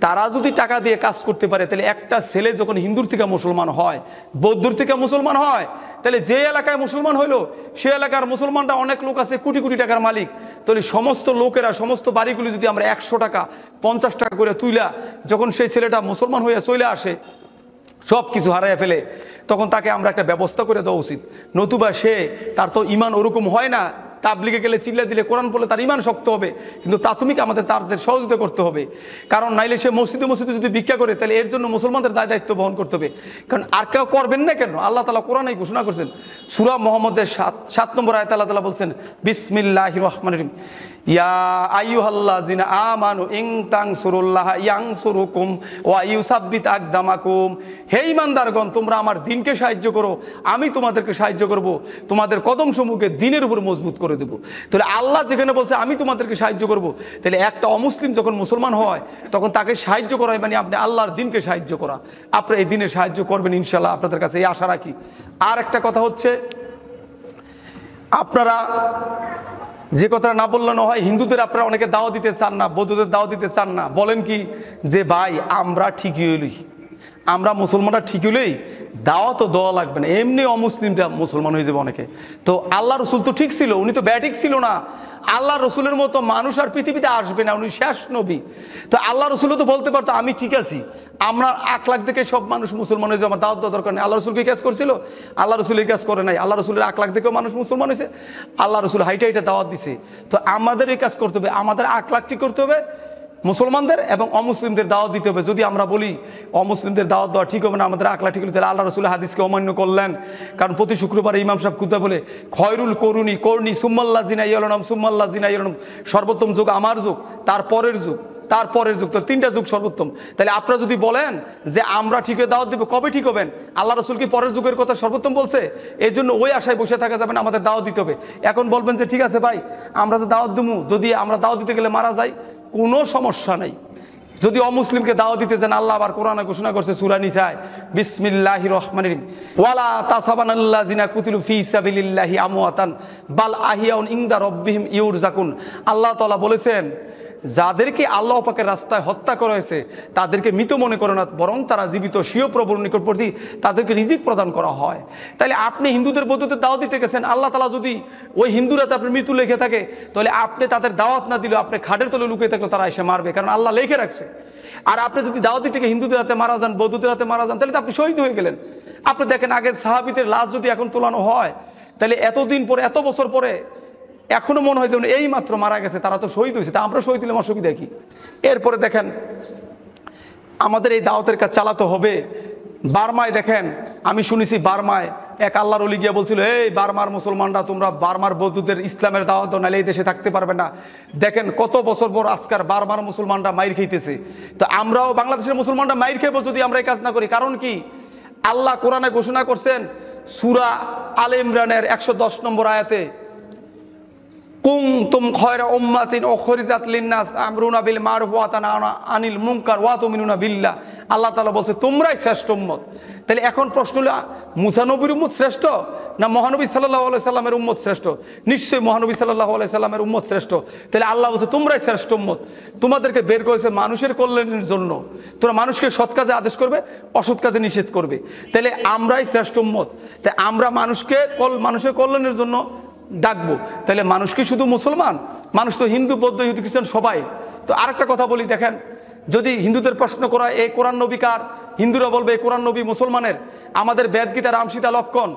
তারা যদি টাকা দিয়ে কাজ করতে পারে, তাহলে একটা ছেলে যখন হিন্দুর থেকে মুসলমান হয়, বৌদ্ধর থেকে মুসলমান হয়, তাহলে যে এলাকায় মুসলমান হইলো সে এলাকার মুসলমানরা অনেক লোক আছে কোটি কোটি টাকার মালিক। তাহলে সমস্ত লোকেরা সমস্ত বাড়িগুলি যদি আমরা 100 টাকা 50 টাকা করে তুইলা যখন সেই ছেলেটা মুসলমান হয়ে চলে আসে, সব কিছু হারাইয়া ফেলে, তখন তাকে আমরা একটা ব্যবস্থা করে দেওয়া উচিত। নতুবা তার তো ইমান ওরকম হয় না তাবলিগে গেলে চিল্লা দিলে কোরআন পড়লে তার ইমান শক্ত হবে, কিন্তু প্রাথমিক আমাদের তাদের সহযোগিতা করতে হবে। কারণ নাইলে সে মসজিদে মসজিদে যদি ভিক্ষা করে তাহলে এর জন্য মুসলমানদের দায়িত্ব বহন করতে হবে। কারণ আর কেউ করবেন না কেন? আল্লাহ তাআলা কোরআনে ঘোষণা করছেন, সূরা মুহাম্মদের 7 নম্বর আয়াতে আল্লাহ তাআলা বলছেন, বিসমিল্লাহির রহমানির রহিম, ইয়া আইয়ুহাল্লাযিনা আমানু ইন তানসুরুল্লাহা ইয়ানসুরুকুম ওয়া ইউসাব্বিত আকদামাকুম। হে ঈমানদারগণ, তোমরা আমার দ্বীনকে সাহায্য করো, আমি তোমাদেরকে সাহায্য করব, তোমাদের কদমসমূহকে দ্বীনের উপর মজবুত করে দেব। তাহলে আল্লাহ যেখানে বলছে আমি তোমাদেরকে সাহায্য করব, তাহলে একটা অমুসলিম যখন মুসলমান হয় তখন তাকে সাহায্য করা মানে আপনি আল্লাহর দ্বীনকে সাহায্য করা। আপনারা এই দ্বীনের সাহায্য করবেন ইনশাআল্লাহ, আপনাদের কাছে এই আশা রাখি। আর একটা কথা হচ্ছে, আপনারা যে কথাটা না বললে না হয়, হিন্দুদের আপনারা অনেকে দাওয়া দিতে চান না, বৌদ্ধদের দাওয়া দিতে চান না। বলেন কি যে ভাই আমরা ঠিকই হইলি, আমরা মুসলমানরা ঠিক হইলেই দাওয়া তো দেওয়া লাগবে না, এমনি অমুসলিমরা মুসলমান হয়ে যাবে অনেকে। তো আল্লাহ রসুল তো ঠিক ছিল, উনি তো ব্যাঠিক ছিল না। আল্লাহ রসুলের মতো মানুষ আর পৃথিবীতে আসবে না, উনি শেষ নবী। তো আল্লাহ রসুলও তো বলতে পারতো আমি ঠিক আছি, আমরা 1 লাখ থেকে সব মানুষ মুসলমান হয়েছে, আমার দাওয়াত দেওয়া দরকার নেই। আল্লাহ রসুল কি কাজ করছিল? আল্লাহ রসুল এই কাজ করে নাই। আল্লাহ রসুলের 1 লাখ থেকেও মানুষ মুসলমান হয়েছে, আল্লাহ রসুল হাইটা হাইটা দাওয়াত দিছে। তো আমাদের এই কাজ করতে হবে, আমাদের 1 লাখ ঠিক করতে হবে মুসলমানদের, এবং অমুসলিমদের দাওয়াত দিতে হবে। যদি আমরা বলি অমুসলিমদের দাওয়াত দেওয়া ঠিক হবে না, আমাদের 1 লাখ ঠিক হলে, তাহলে আল্লাহ রসুলের হাদিসকে অমান্য করলেন। কারণ প্রতি শুক্রবার ইমাম সাহেব খুতবা বলে, খয়রুল করুনি করনি সুম্মাল্লাহ জিনা ইয়ালনাম সুম্মাল্লাহ জিনা ইয়ালনাম, সর্বোত্তম যুগ আমার যুগ, তারপরের যুগ, তারপরের যুগ, তো 3টা যুগ সর্বোত্তম। তাহলে আপনারা যদি বলেন যে আমরা ঠিক হয়ে দাওয়াত দেবো, কবে ঠিক হবেন? আল্লাহ রসুল কি পরের যুগের কথা সর্বোত্তম বলছে? এই জন্য ওই আশায় বসে থাকা যাবে না, আমাদের দাওয়াত দিতে হবে। এখন বলবেন যে ঠিক আছে ভাই আমরা যে দাওয়াত দেবো, যদি আমরা দাওয়াত দিতে গেলে মারা যাই, কোনো সমস্যা নেই। যদি অমুসলিমকে দাওয়াত দিতে যান, আল্লাহ আবার কোরআনে ঘোষণা করছে সূরা নিসায়, বিসমিল্লাহির রহমানির রহিম, ওয়ালা তাসাবানাল্লাযিনা কুতিলু ফি সাবিলিল্লাহি আমওয়াতান বাল আহিয়াউন ইনদা রাব্বিহিম ইউরজাকুন। আল্লাহ তাআলা বলেছেন, যাদেরকে আল্লাহ পাকের রাস্তায় হত্যা করা হয়েছে তাদেরকে মৃত মনে করো না, বরং তারা জীবিত, স্বীয় প্রভুর নিকটবর্তী, তাদেরকে রিজিক প্রদান করা হয়। তাহলে আপনি হিন্দুদের বৌদ্ধদের দাওয়াত দিতে গেছেন, আল্লাহ তাআলা যদি ওই হিন্দুরা তো আপনার মৃত্যু লেখে থাকে, তাহলে আপনি তাদের দাওয়াত না দিলেও আপনি খাটের তলে লুকিয়ে থাকলে তারা এসে মারবে, কারণ আল্লাহ লেখে রাখছে। আর আপনি যদি দাওয়াত দিতে হিন্দুদের হাতে মারা যান, বৌদ্ধদের হাতে মারা যান, তাহলে তো আপনি শহীদ হয়ে গেলেন। আপনি দেখেন আগে সাহাবীদের লাশ যদি এখন তোলানো হয়, তাহলে এতদিন পরে, এত বছর পরে এখনো মনে হয় যেন এই মাত্র মারা গেছে, তারা তো শহীদ হয়েছে, তা আমরা শহীদ হলে অসুবিধা কি? এরপরে দেখেন আমাদের এই দাওয়াতের কাজ চালাতে হবে। বার্মায় দেখেন, আমি শুনেছি বার্মায় এক আল্লাহর ওলি গিয়া বলছিল, এই বার্মার মুসলমানরা তোমরা বার্মার বৌদ্ধদের ইসলামের দাওয়াত দাও, নাহলে এই দেশে থাকতে পারবে না। দেখেন কত বছর পর আজকাল বার্মার মুসলমানরা মাইর খাইতেছে। তো আমরাও বাংলাদেশের মুসলমানরা মাইর খাইবো যদি আমরা এই কাজ না করি। কারণ কি? আল্লাহ কোরআনে ঘোষণা করছেন সূরা আলে ইমরানের 110 নম্বর আয়াতে, কুনতুম খায়রা উম্মাতিন উখরিজাত লিন-নাস আমরুনা বিল মারুফ ওয়া তানহাউনা আনিল মুনকার ওয়া তুমিনুনা বিল্লাহ। আল্লাহ তাআলা বলছে তোমরাই শ্রেষ্ঠ উম্মত। তাহলে এখন প্রশ্ন হলো, মুসা নবীর উম্মত শ্রেষ্ঠ না মহানবী সাল্লাল্লাহু আলাইহি সাল্লামের উম্মত শ্রেষ্ঠ? নিশ্চয়ই মহানবী সাল্লাল্লাহু আলাইহি সাল্লামের উম্মত শ্রেষ্ঠ। তাহলে আল্লাহ বলছে তোমরাই শ্রেষ্ঠ উম্মত, তোমাদেরকে বের করেছে মানুষের কল্যাণের জন্য, তোমরা মানুষকে সৎ কাজে আদেশ করবে, অসৎ কাজে নিষেধ করবে। তাহলে আমরাই শ্রেষ্ঠ উম্মত। তাই আমরা মানুষের কল্যাণের জন্য ডাকবো। তাহলে মানুষ কি শুধু মুসলমান? মানুষ তো হিন্দু, বৌদ্ধ, ইহুদি, খ্রিস্টান সবাই। তো আরেকটা কথা বলি, দেখেন যদি হিন্দুদের প্রশ্ন করা এই কোরআন নবী কার, হিন্দুরা বলবে এই কোরআন নবী মুসলমানের, আমাদের বেদ, গীতা, রাম, সীতা, লক্ষণ,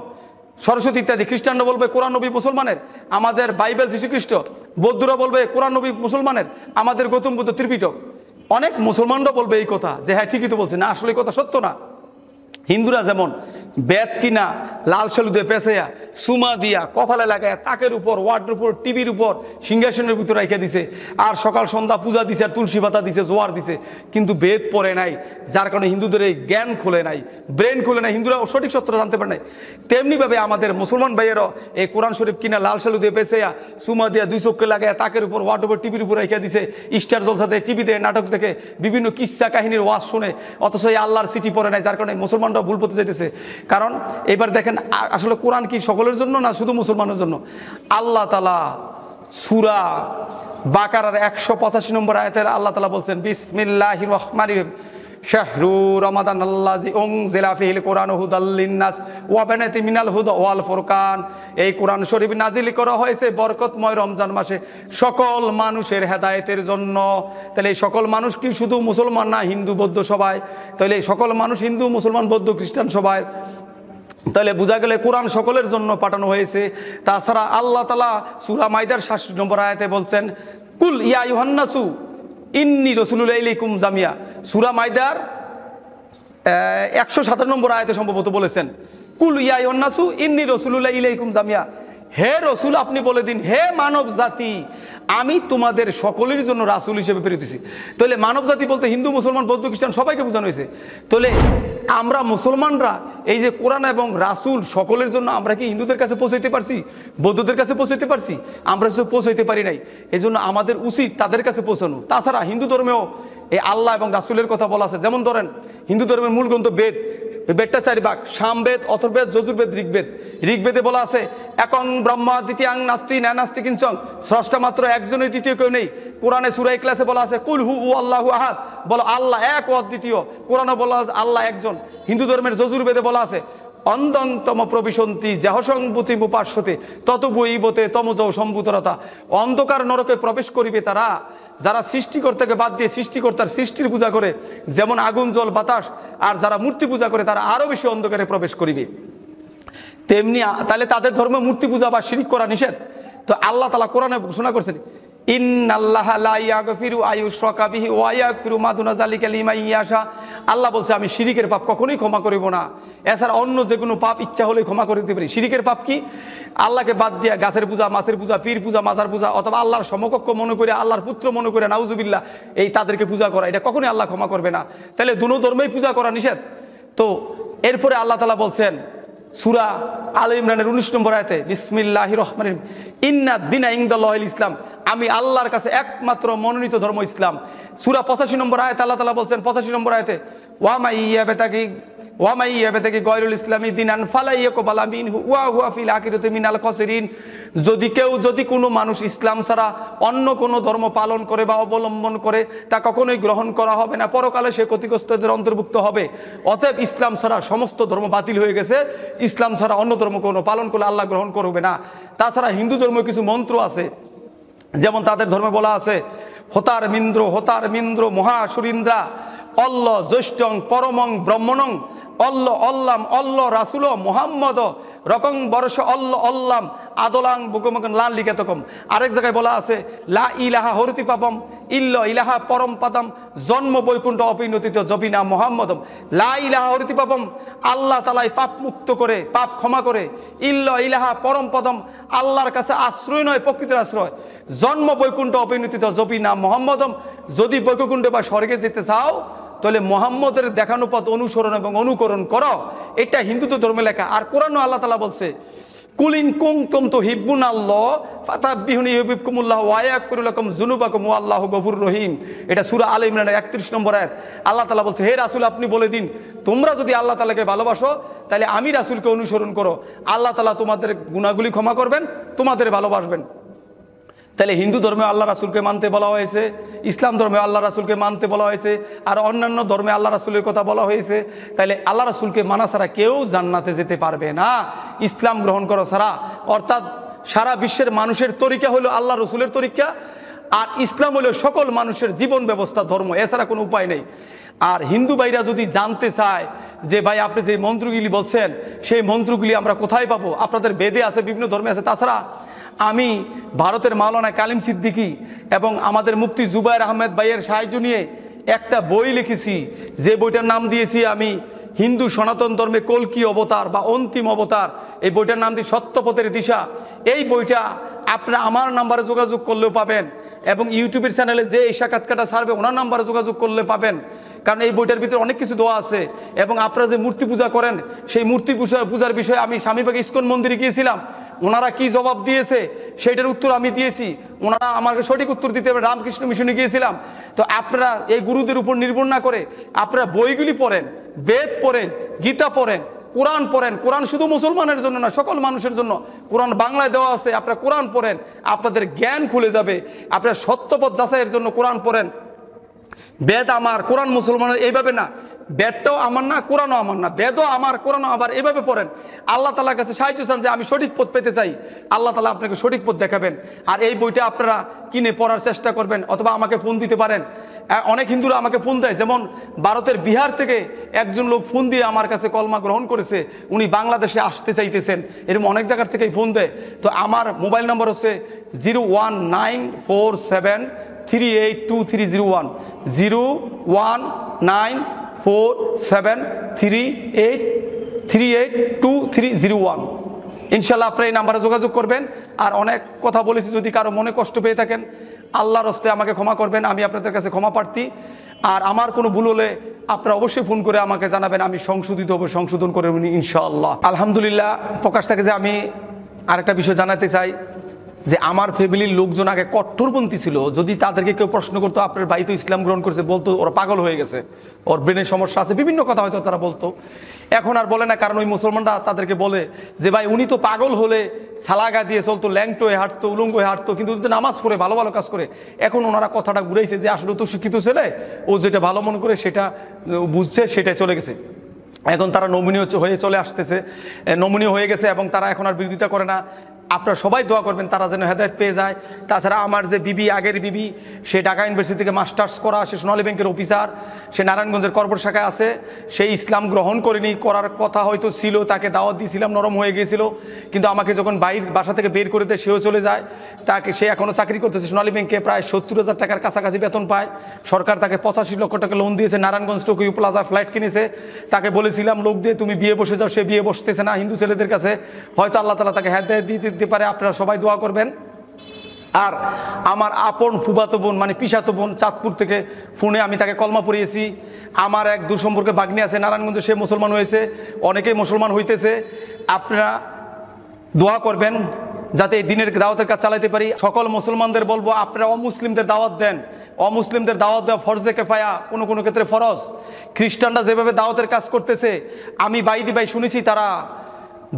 সরস্বতী ইত্যাদি। খ্রিস্টানরা বলবে কোরআন নবী মুসলমানের, আমাদের বাইবেল যীশুখ্রিস্ট। বৌদ্ধরা বলবে কোরআন নবী মুসলমানের, আমাদের গৌতম বুদ্ধ ত্রিপিটক। অনেক মুসলমানরা বলবে এই কথা যে হ্যাঁ ঠিকই তো বলছে, না আসলে এই কথা সত্য না। হিন্দুরা যেমন বেদ কিনা লাল সালু দিয়ে পেঁচাইয়া, সুমা দিয়া, কপালে লাগাইয়া, তাকের উপর, ওয়ার্ডের উপর, টিভির উপর, সিংহাসনের ভিতরে রেখে দিছে, আর সকাল সন্ধ্যা পূজা দিছে, আর তুলসী পাতা দিছে, জোয়ার দিছে, কিন্তু বেদ পড়ে নাই, যার কারণে হিন্দুদের এই জ্ঞান খুলে নাই, ব্রেন খুলে নাই, হিন্দুরা সঠিক সত্য জানতে পারে নাই। তেমনিভাবে আমাদের মুসলমান ভাইয়েরও এই কোরআন শরীফ কিনা লাল সালু দিয়ে পেঁচাইয়া, সুমা দিয়া, 2 চোখে লাগাইয়া, তাকের উপর, ওয়ার্ডের উপর, টিভির উপর রেখে দিছে, স্টার জলসাতে, টিভিতে নাটক দেখে, বিভিন্ন কিস্সা কাহিনীর ওয়াজ শুনে, অথচ এই আল্লাহর চিঠি পড়ে নাই, যার কারণে মুসলমান ভুল পথে যাইতেছে। কারণ এবার দেখেন আসলে কোরআন কি সকলের জন্য না শুধু মুসলমানের জন্য? আল্লাহ তাআলা সূরা বাকারার 185 নম্বর আয়াতে আল্লাহ তাআলা বলছেন, বিসমিল্লাহির রহমানির রহিম, শাহরু রমাদান আল্লাযী উনজিলা ফীহিল কুরআনু হুদাল লিন-নাস ওয়া বানাতি মিনাল হুদা ওয়াল ফুরকান। এই কোরআন শরীফ নাজিল করা হয়েছে বরকতময় রমজান মাসে সকল মানুষের হেদায়েতের জন্য। তাহলে এই সকল মানুষ কি শুধু মুসলমান না? হিন্দু, বৌদ্ধ সবাই। তাহলে এই সকল মানুষ হিন্দু, মুসলমান, বৌদ্ধ, খ্রিস্টান সবাই। তাহলে বোঝা গেলে কোরআন সকলের জন্য পাঠানো হয়েছে। তাছাড়া আল্লাহ তাআলা সূরা মাইদার 67 নম্বর আয়াতে বলছেন, কুল ইয়া আইয়ুহান্নাসু ইন্নী রাসূলুল্লাহি ইলাইকুম জামিয়া। সূরা মাইদার 157 নম্বর আয়াতে সম্ভবত বলেছেন, কুল ইয়া আইয়ুহান্নাসু ইন্নী রাসূলুল্লাহি ইলাইকুম জামিয়া। হে রসুল, আপনি বলে দিন, হে মানব জাতি, আমি তোমাদের সকলের জন্য রাসূল হিসেবে প্রেরিত। তাহলে মানব জাতি বলতে হিন্দু, মুসলমান, বৌদ্ধ, খ্রিস্টান সবাইকে বোঝানো হয়েছে। তাহলে আমরা মুসলমানরা এই যে কোরআন এবং রাসূল সকলের জন্য, আমরা কি হিন্দুদের কাছে পৌঁছাইতে পারছি? বৌদ্ধদের কাছে পৌঁছাইতে পারছি? আমরা পৌঁছাইতে পারি নাই। এই জন্য আমাদের উচিত তাদের কাছে পৌঁছানো। তাছাড়া হিন্দু ধর্মেও এই আল্লাহ এবং রাসূলের কথা বলা আছে। যেমন ধরেন হিন্দু ধর্মের মূল গ্রন্থ বেদ, বেদটা 4 ভাগ: সামবেদ, অথর্ববেদ, যজুর্বেদ, ঋগ্বেদ। ঋগ্বেদে বলা আছে, একং ব্রহ্মা দ্বিতীয়াং নাস্তি না নাস্তি কিঞ্চন, স্রষ্টা মাত্র একজনই, দ্বিতীয় কেউ নেই। কোরআনে সূরা ইখলাসে বলা আছে, কুল হু আল্লাহু আহাদ, বলো আল্লাহ এক ও অদ্বিতীয়। কোরআনে বলা আছে আল্লাহ একজন। হিন্দু ধর্মের যজুর্বেদে বলা আছে, অন্ধংতম প্রবিশন্তি যাহসংভূতি মুপাস্যতে ততবৈবতে তমজৌ সম্ভূতরতা। অন্ধকার নরকে প্রবেশ করিবে তারা যারা সৃষ্টিকর্তাকে বাদ দিয়ে সৃষ্টিকর্তার সৃষ্টির পূজা করে, যেমন আগুন, জল, বাতাস। আর যারা মূর্তি পূজা করে তারা আরো বেশি অন্ধকারে প্রবেশ করিবে। তেমনি তাহলে তাদের ধর্মে মূর্তি পূজা বা শিরক করা নিষেধ। তো আল্লাহ তাআলা কোরআনে ঘোষণা করছেন, ইন্নাল্লাহা লা ইয়াগফিরু আইয়ুশরাকা বিহি ওয়া ইয়াগফিরু মা দুনা যালিকা লিমান ইয়াশা। আল্লাহ বলছে, আমি শিরিকের পাপ কখনোই ক্ষমা করিব না। এছাড়া অন্য যে কোনো পাপ ইচ্ছা হলে ক্ষমা করে দিতে পারি। শিরিকের পাপ কি? আল্লাহকে বাদ দিয়া গাছের পূজা, মাছের পূজা, পীর পূজা, মাজার পূজা, অথবা আল্লাহর সমকক্ষ মনে করে, আল্লাহর পুত্র মনে করে, নাউজুবিল্লাহ, এই তাদেরকে পূজা করা, এটা কখনোই আল্লাহ ক্ষমা করবে না। তাহলে দুনো ধর্মেই পূজা করা নিষেধ। তো এরপরে আল্লাহ তাআলা বলছেন সূরা আলে ইমরানের 19 নম্বর আয়াতে, বিসমিল্লাহির রহমানির রহিম, ইন্নাদ দীনা ইনদাল্লাহিল ইসলাম, আমি আল্লাহর কাছে একমাত্র মনোনীত ধর্ম ইসলাম। সূরা 85 নম্বর আয়াতে আল্লাহ তাআলা বলছেন, 85 নম্বর আয়াতে, ওয়া মাই ইয়াবতাগি গায়রুল ইসলামি দীনান ফালা ইয়াকবালা মিনহু ওয়া হুয়া ফিল আখিরাতি মিনাল খাসিরিন। যদি কোনো মানুষ ইসলাম ছাড়া অন্য কোনো ধর্ম পালন করে বা অবলম্বন করে, তা কখনোই গ্রহণ করা হবে না, পরকালে সে ক্ষতিগ্রস্তদের অন্তর্ভুক্ত হবে। অতএব ইসলাম ছাড়া সমস্ত ধর্ম বাতিল হয়ে গেছে। ইসলাম ছাড়া অন্য ধর্ম কোনো পালন করলে আল্লাহ গ্রহণ করবে না। তাছাড়া হিন্দু ধর্মে কিছু মন্ত্র আছে, যেমন তাদের ধর্মে বলা আছে, হোতার মিন্দ্র মহা সুরিন্দ্রা অল্ল জ্যৈষ্ঠং পরমং ব্রহ্মণং অল্ল অল্লাম অল্ল রাসুল মোহাম্মদ রকং বর্ষ অল্ল অল্লাম আদলাং বুকমকন লাল লিখাতকম। আরেক জায়গায় বলা আছে, লা ইলাহা হরতি পাপম ইল্ল ইলাহা পরম পাদম জন্ম বৈকুণ্ঠ অপিনতিত জবিনা মোহাম্মদম। লা ইলাহা হরতি পাপম, আল্লাহ তাআলাই পাপ মুক্ত করে, পাপ ক্ষমা করে। ইল্ল ইলাহা পরম পদম, আল্লাহর কাছে আশ্রয় নয়, প্রকৃতির আশ্রয়। জন্ম বৈকুণ্ঠ অপিনতিত জবিনা মোহাম্মদম, যদি বৈকুণ্ঠ বা স্বর্গে যেতে চাও তাহলে মোহাম্মদের দেখানো পথ অনুসরণ এবং অনুকরণ করো। এটা হিন্দুত্ব ধর্মে লেখা। আর কোরআনে আল্লাহ তাআলা বলছে, কুলিন কুনতুম তুহিব্বুনাল্লাহ ফাতাবিহুনি ইউহিব্বুকুমুল্লাহ ওয়া ইয়াগফিরু লাকুম যুনুবাকুম ওয়াল্লাহু গফুরুর রহিম। এটা সূরা আলে ইমরানের 31 নম্বর আয়াত। আল্লাহ তাআলা বলছে, হে রাসূল, আপনি বলে দিন, তোমরা যদি আল্লাহ তাআলাকে ভালোবাসো তাহলে আমি রাসূলকে অনুসরণ করো। আল্লাহ তাআলা তোমাদের গুনাহগুলি ক্ষমা করবেন, তোমাদের ভালোবাসবেন। তাহলে হিন্দু ধর্মে আল্লাহ রাসূলকে মানতে বলা হয়েছে, ইসলাম ধর্মে আল্লাহ রাসূলকে মানতে বলা হয়েছে, আর অন্যান্য ধর্মে আল্লাহ রাসূলের কথা বলা হয়েছে। তাহলে আল্লাহ রাসূলকে মানা ছাড়া কেউ জান্নাতে যেতে পারবে না, ইসলাম গ্রহণ করা ছাড়া। অর্থাৎ সারা বিশ্বের মানুষের তরিকা হলো আল্লাহ রসুলের তরিকা, আর ইসলাম হলো সকল মানুষের জীবন ব্যবস্থা, ধর্ম, এছাড়া কোনো উপায় নেই। আর হিন্দু ভাইরা যদি জানতে চায় যে ভাই আপনি যে মন্ত্রগুলি বলছেন সেই মন্ত্রগুলি আমরা কোথায় পাবো, আপনাদের বেদে আছে, বিভিন্ন ধর্মে আছে। তাছাড়া আমি ভারতের মাওলানা কালিম সিদ্দিকী এবং আমাদের মুফতি জুবায়ের আহমেদ ভাইয়ের সাহায্য নিয়ে একটা বই লিখেছি, যে বইটার নাম দিয়েছি আমি হিন্দু সনাতন ধর্মে কল্কি অবতার বা অন্তিম অবতার। এই বইটার নাম দিয়ে সত্যপথের দিশা। এই বইটা আপনারা আমার নাম্বারে যোগাযোগ করলেও পাবেন, এবং ইউটিউবের চ্যানেলে যে এই সাক্ষাৎকারটা ছাড়বে ওনার নাম্বারে যোগাযোগ করলে পাবেন। কারণ এই বইটার ভিতরে অনেক কিছু দেওয়া আছে। এবং আপনারা যে মূর্তি পূজা করেন সেই মূর্তি পূজার বিষয়ে আমি স্বামীবাগ ইস্কন মন্দিরে গিয়েছিলাম, ওনারা কি জবাব দিয়েছে সেইটার উত্তর আমি দিয়েছি, ওনারা আমাকে সঠিক উত্তর দিতে হবে। রামকৃষ্ণ মিশনে গিয়েছিলাম। তো আপনারা এই গুরুদের উপর নির্ভর না করে আপনারা বইগুলি পড়েন, বেদ পড়েন, গীতা পড়েন, কোরআন পড়েন। কোরআন শুধু মুসলমানের জন্য না, সকল মানুষের জন্য। কোরআন বাংলায় দেওয়া আছে, আপনারা কোরআন পড়েন, আপনাদের জ্ঞান খুলে যাবে। আপনারা সত্যপথ যাচাইয়ের জন্য কোরআন পড়েন। বেদ আমার, কোরআন মুসলমানের, এইভাবে না। বেদটাও আমার না, কোরআনও আমার না, বেদও আমার, কোরআনও আবার, এভাবে পড়েন। আল্লাহ তাআলার কাছে সাহায্য চান যে আমি সঠিক পথ পেতে চাই, আল্লাহ তাআলা আপনাকে সঠিক পথ দেখাবেন। আর এই বইটা আপনারা কিনে পড়ার চেষ্টা করবেন, অথবা আমাকে ফোন দিতে পারেন। অনেক হিন্দুরা আমাকে ফোন দেয়, যেমন ভারতের বিহার থেকে একজন লোক ফোন দিয়ে আমার কাছে কলমা গ্রহণ করেছে, উনি বাংলাদেশে আসতে চাইতেছেন, এরকম অনেক জায়গার থেকেই ফোন দেয়। তো আমার মোবাইল নম্বর হচ্ছে 01947382301, 01947382301। ইনশাল্লাহ আপনারা এই নাম্বারে যোগাযোগ করবেন। আর অনেক কথা বলেছি, যদি কারো মনে কষ্ট পেয়ে থাকেন আল্লাহর হস্তে আমাকে ক্ষমা করবেন, আমি আপনাদের কাছে ক্ষমা প্রার্থী। আর আমার কোনো ভুল হলে আপনারা অবশ্যই ফোন করে আমাকে জানাবেন, আমি সংশোধন করে নিই ইনশাআল্লাহ। আলহামদুলিল্লাহ, প্রকাশ থাকে যে আমি আরেকটা বিষয় জানাতে চাই যে আমার ফ্যামিলির লোকজন আগে কট্টরপন্থী ছিল। যদি তাদেরকে কেউ প্রশ্ন করতো আপনার ভাই তো ইসলাম গ্রহণ করেছে, বলতো ওরা পাগল হয়ে গেছে, ওর ব্রেনের সমস্যা আছে, বিভিন্ন কথা হয়তো তারা বলতো। এখন আর বলে না, কারণ ওই মুসলমানরা তাদেরকে বলে যে ভাই উনি তো পাগল হলে সালাগা দিয়ে চলতো, ল্যাংটো হয়ে হাঁটতো, উলঙ্গ হয়ে হাঁটতো, কিন্তু নামাজ পড়ে ভালো ভালো কাজ করে। এখন ওনারা কথাটা ঘুরাইছে যে আসলে তো শিক্ষিত ছেলে, ও যেটা ভালো মনে করে সেটা বুঝছে, সেটাই চলে গেছে। এখন তারা নমনীয় হয়ে চলে আসতেছে, নমনীয় হয়ে গেছে, এবং তারা এখন আর বিরোধিতা করে না। আপনারা সবাই দোয়া করবেন তারা যেন হেদায়েত পেয়ে যায়। তাছাড়া আমার যে বিবি, আগের বিবি, সে ঢাকা ইউনিভার্সিটি থেকে মাস্টার্স করা, সে সোনালী ব্যাংকের অফিসার, সে নারায়ণগঞ্জের কর্পোরেট শাখায় আছে। সেই ইসলাম গ্রহণ করেনি, করার কথা হয়তো ছিল, তাকে দাওয়াত দিয়েছিলাম, নরম হয়ে গিয়েছিল, কিন্তু আমাকে যখন বাসা থেকে বের করে দেয় সেও চলে যায়। সে এখনও চাকরি করতেছে সোনালী ব্যাংকে, প্রায় 70,000 টাকার কাছাকাছি বেতন পায়। সরকার তাকে 85 লক্ষ টাকা লোন দিয়েছে, নারায়ণগঞ্জ টোকিও প্লাজা ফ্ল্যাট কিনেছে। তাকে বলেছিলাম লোক দিয়ে তুমি বিয়ে বসে যাও, সে বিয়ে বসতেছে না হিন্দু ছেলেদের কাছে, হয়তো আল্লাহ তাআলা তাকে হেদায়েত দিতে পারে। আপনারা সবাই দোয়া করবেন। আর আমার আপন ফুফাতো বোন, মানে পিসাতো বোন, চাঁদপুর থেকে ফোনে আমি তাকে কলমা পড়িয়েছি। আমার এক দূরসম্পর্কে ভাগ্নি আছে নারায়ণগঞ্জে, সে মুসলমান হয়েছে, অনেকেই মুসলমান হইতেছে। আপনারা দোয়া করবেন যাতে এই দিনের দাওয়াতের কাজ চালাতে পারি। সকল মুসলমানদের বলবো আপনারা অমুসলিমদের দাওয়াত দেন। অমুসলিমদের দাওয়াত দেওয়া ফরজে কেফায়া, কোনো কোনো ক্ষেত্রে ফরজ। খ্রিস্টানরা যেভাবে দাওয়াতের কাজ করতেছে, আমি বাইদি ভাই শুনেছি তারা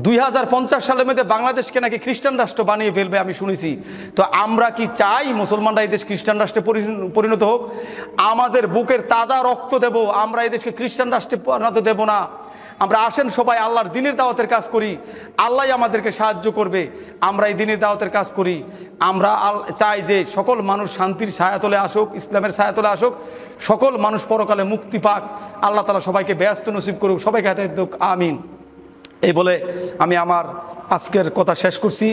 2050 সালের মধ্যে বাংলাদেশকে নাকি খ্রিস্টান রাষ্ট্র বানিয়ে ফেলবে, আমি শুনেছি। তো আমরা কি চাই মুসলমানরা এই দেশ খ্রিস্টান রাষ্ট্রে পরিণত হোক? আমাদের বুকের তাজা রক্ত দেব, আমরা এই দেশকে খ্রিস্টান রাষ্ট্রে পরিণত দেব না। আমরা আসেন সবাই আল্লাহর দিনের দাওয়াতের কাজ করি, আল্লাহ আমাদেরকে সাহায্য করবে। আমরা এই দিনের দাওয়াতের কাজ করি। আমরা চাই যে সকল মানুষ শান্তির ছায়াতলে আসুক, ইসলামের ছায়াতলে আসুক, সকল মানুষ পরকালে মুক্তি পাক। আল্লাহ তাআলা সবাইকে ব্যস্ত নসিব করুক, সবাইকে হেদায়েত দিক, আমিন। এই বলে আমি আমার আজকের কথা শেষ করছি।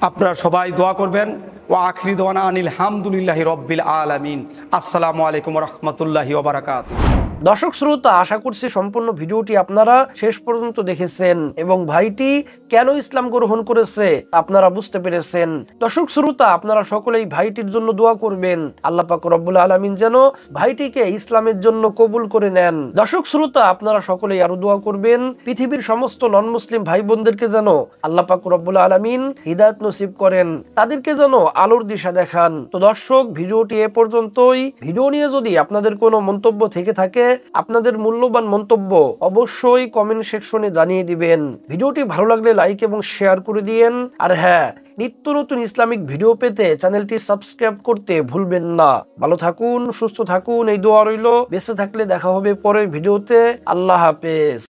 আপনারা সবাই দোয়া করবেন। ওয়া আখিরি দাওয়ানা আনিল হামদুলিল্লাহি রাব্বিল আলামিন। আসসালামু আলাইকুম ওয়া রাহমাতুল্লাহি ওয়া বারাকাতুহু। দর্শক শ্রোতা, আশা করছি সম্পূর্ণ ভিডিওটি আপনারা শেষ পর্যন্ত দেখেছেন এবং ভাইটি কেন ইসলাম গ্রহণ করেছে আপনারা বুঝতে পেরেছেন। দর্শক শ্রোতা, আপনারা সকলেই ভাইটির জন্য দোয়া করবেন, আল্লাহ পাক রব্বুল আলামিন যেন ভাইটিকে ইসলামের জন্য কবুল করে নেন। দর্শক শ্রোতা, আপনারা সকলেই আরো দোয়া করবেন পৃথিবীর সমস্ত নন মুসলিম ভাই বোনদেরকে যেন আল্লাহ পাক রব্বুল আলামিন হিদায়াত নসিব করেন, তাদেরকে যেন আলোর দিশা দেখান। তো দর্শক, ভিডিওটি এ পর্যন্তই। ভিডিও নিয়ে যদি আপনাদের কোনো মন্তব্য থেকে থাকে, আপনাদের মূল্যবান মন্তব্য অবশ্যই কমেন্ট সেকশনে জানিয়ে দিবেন। ভিডিওটি ভালো লাগলে লাইক এবং শেয়ার করে দিয়েন। আর হ্যাঁ, নিত্য নতুন ইসলামিক ভিডিও পেতে চ্যানেলটি সাবস্ক্রাইব করতে ভুলবেন না। ভালো থাকুন, সুস্থ থাকুন, এই দোয়া রইল। বেঁচে থাকলে দেখা হবে পরের ভিডিওতে। আল্লাহ হাফেজ।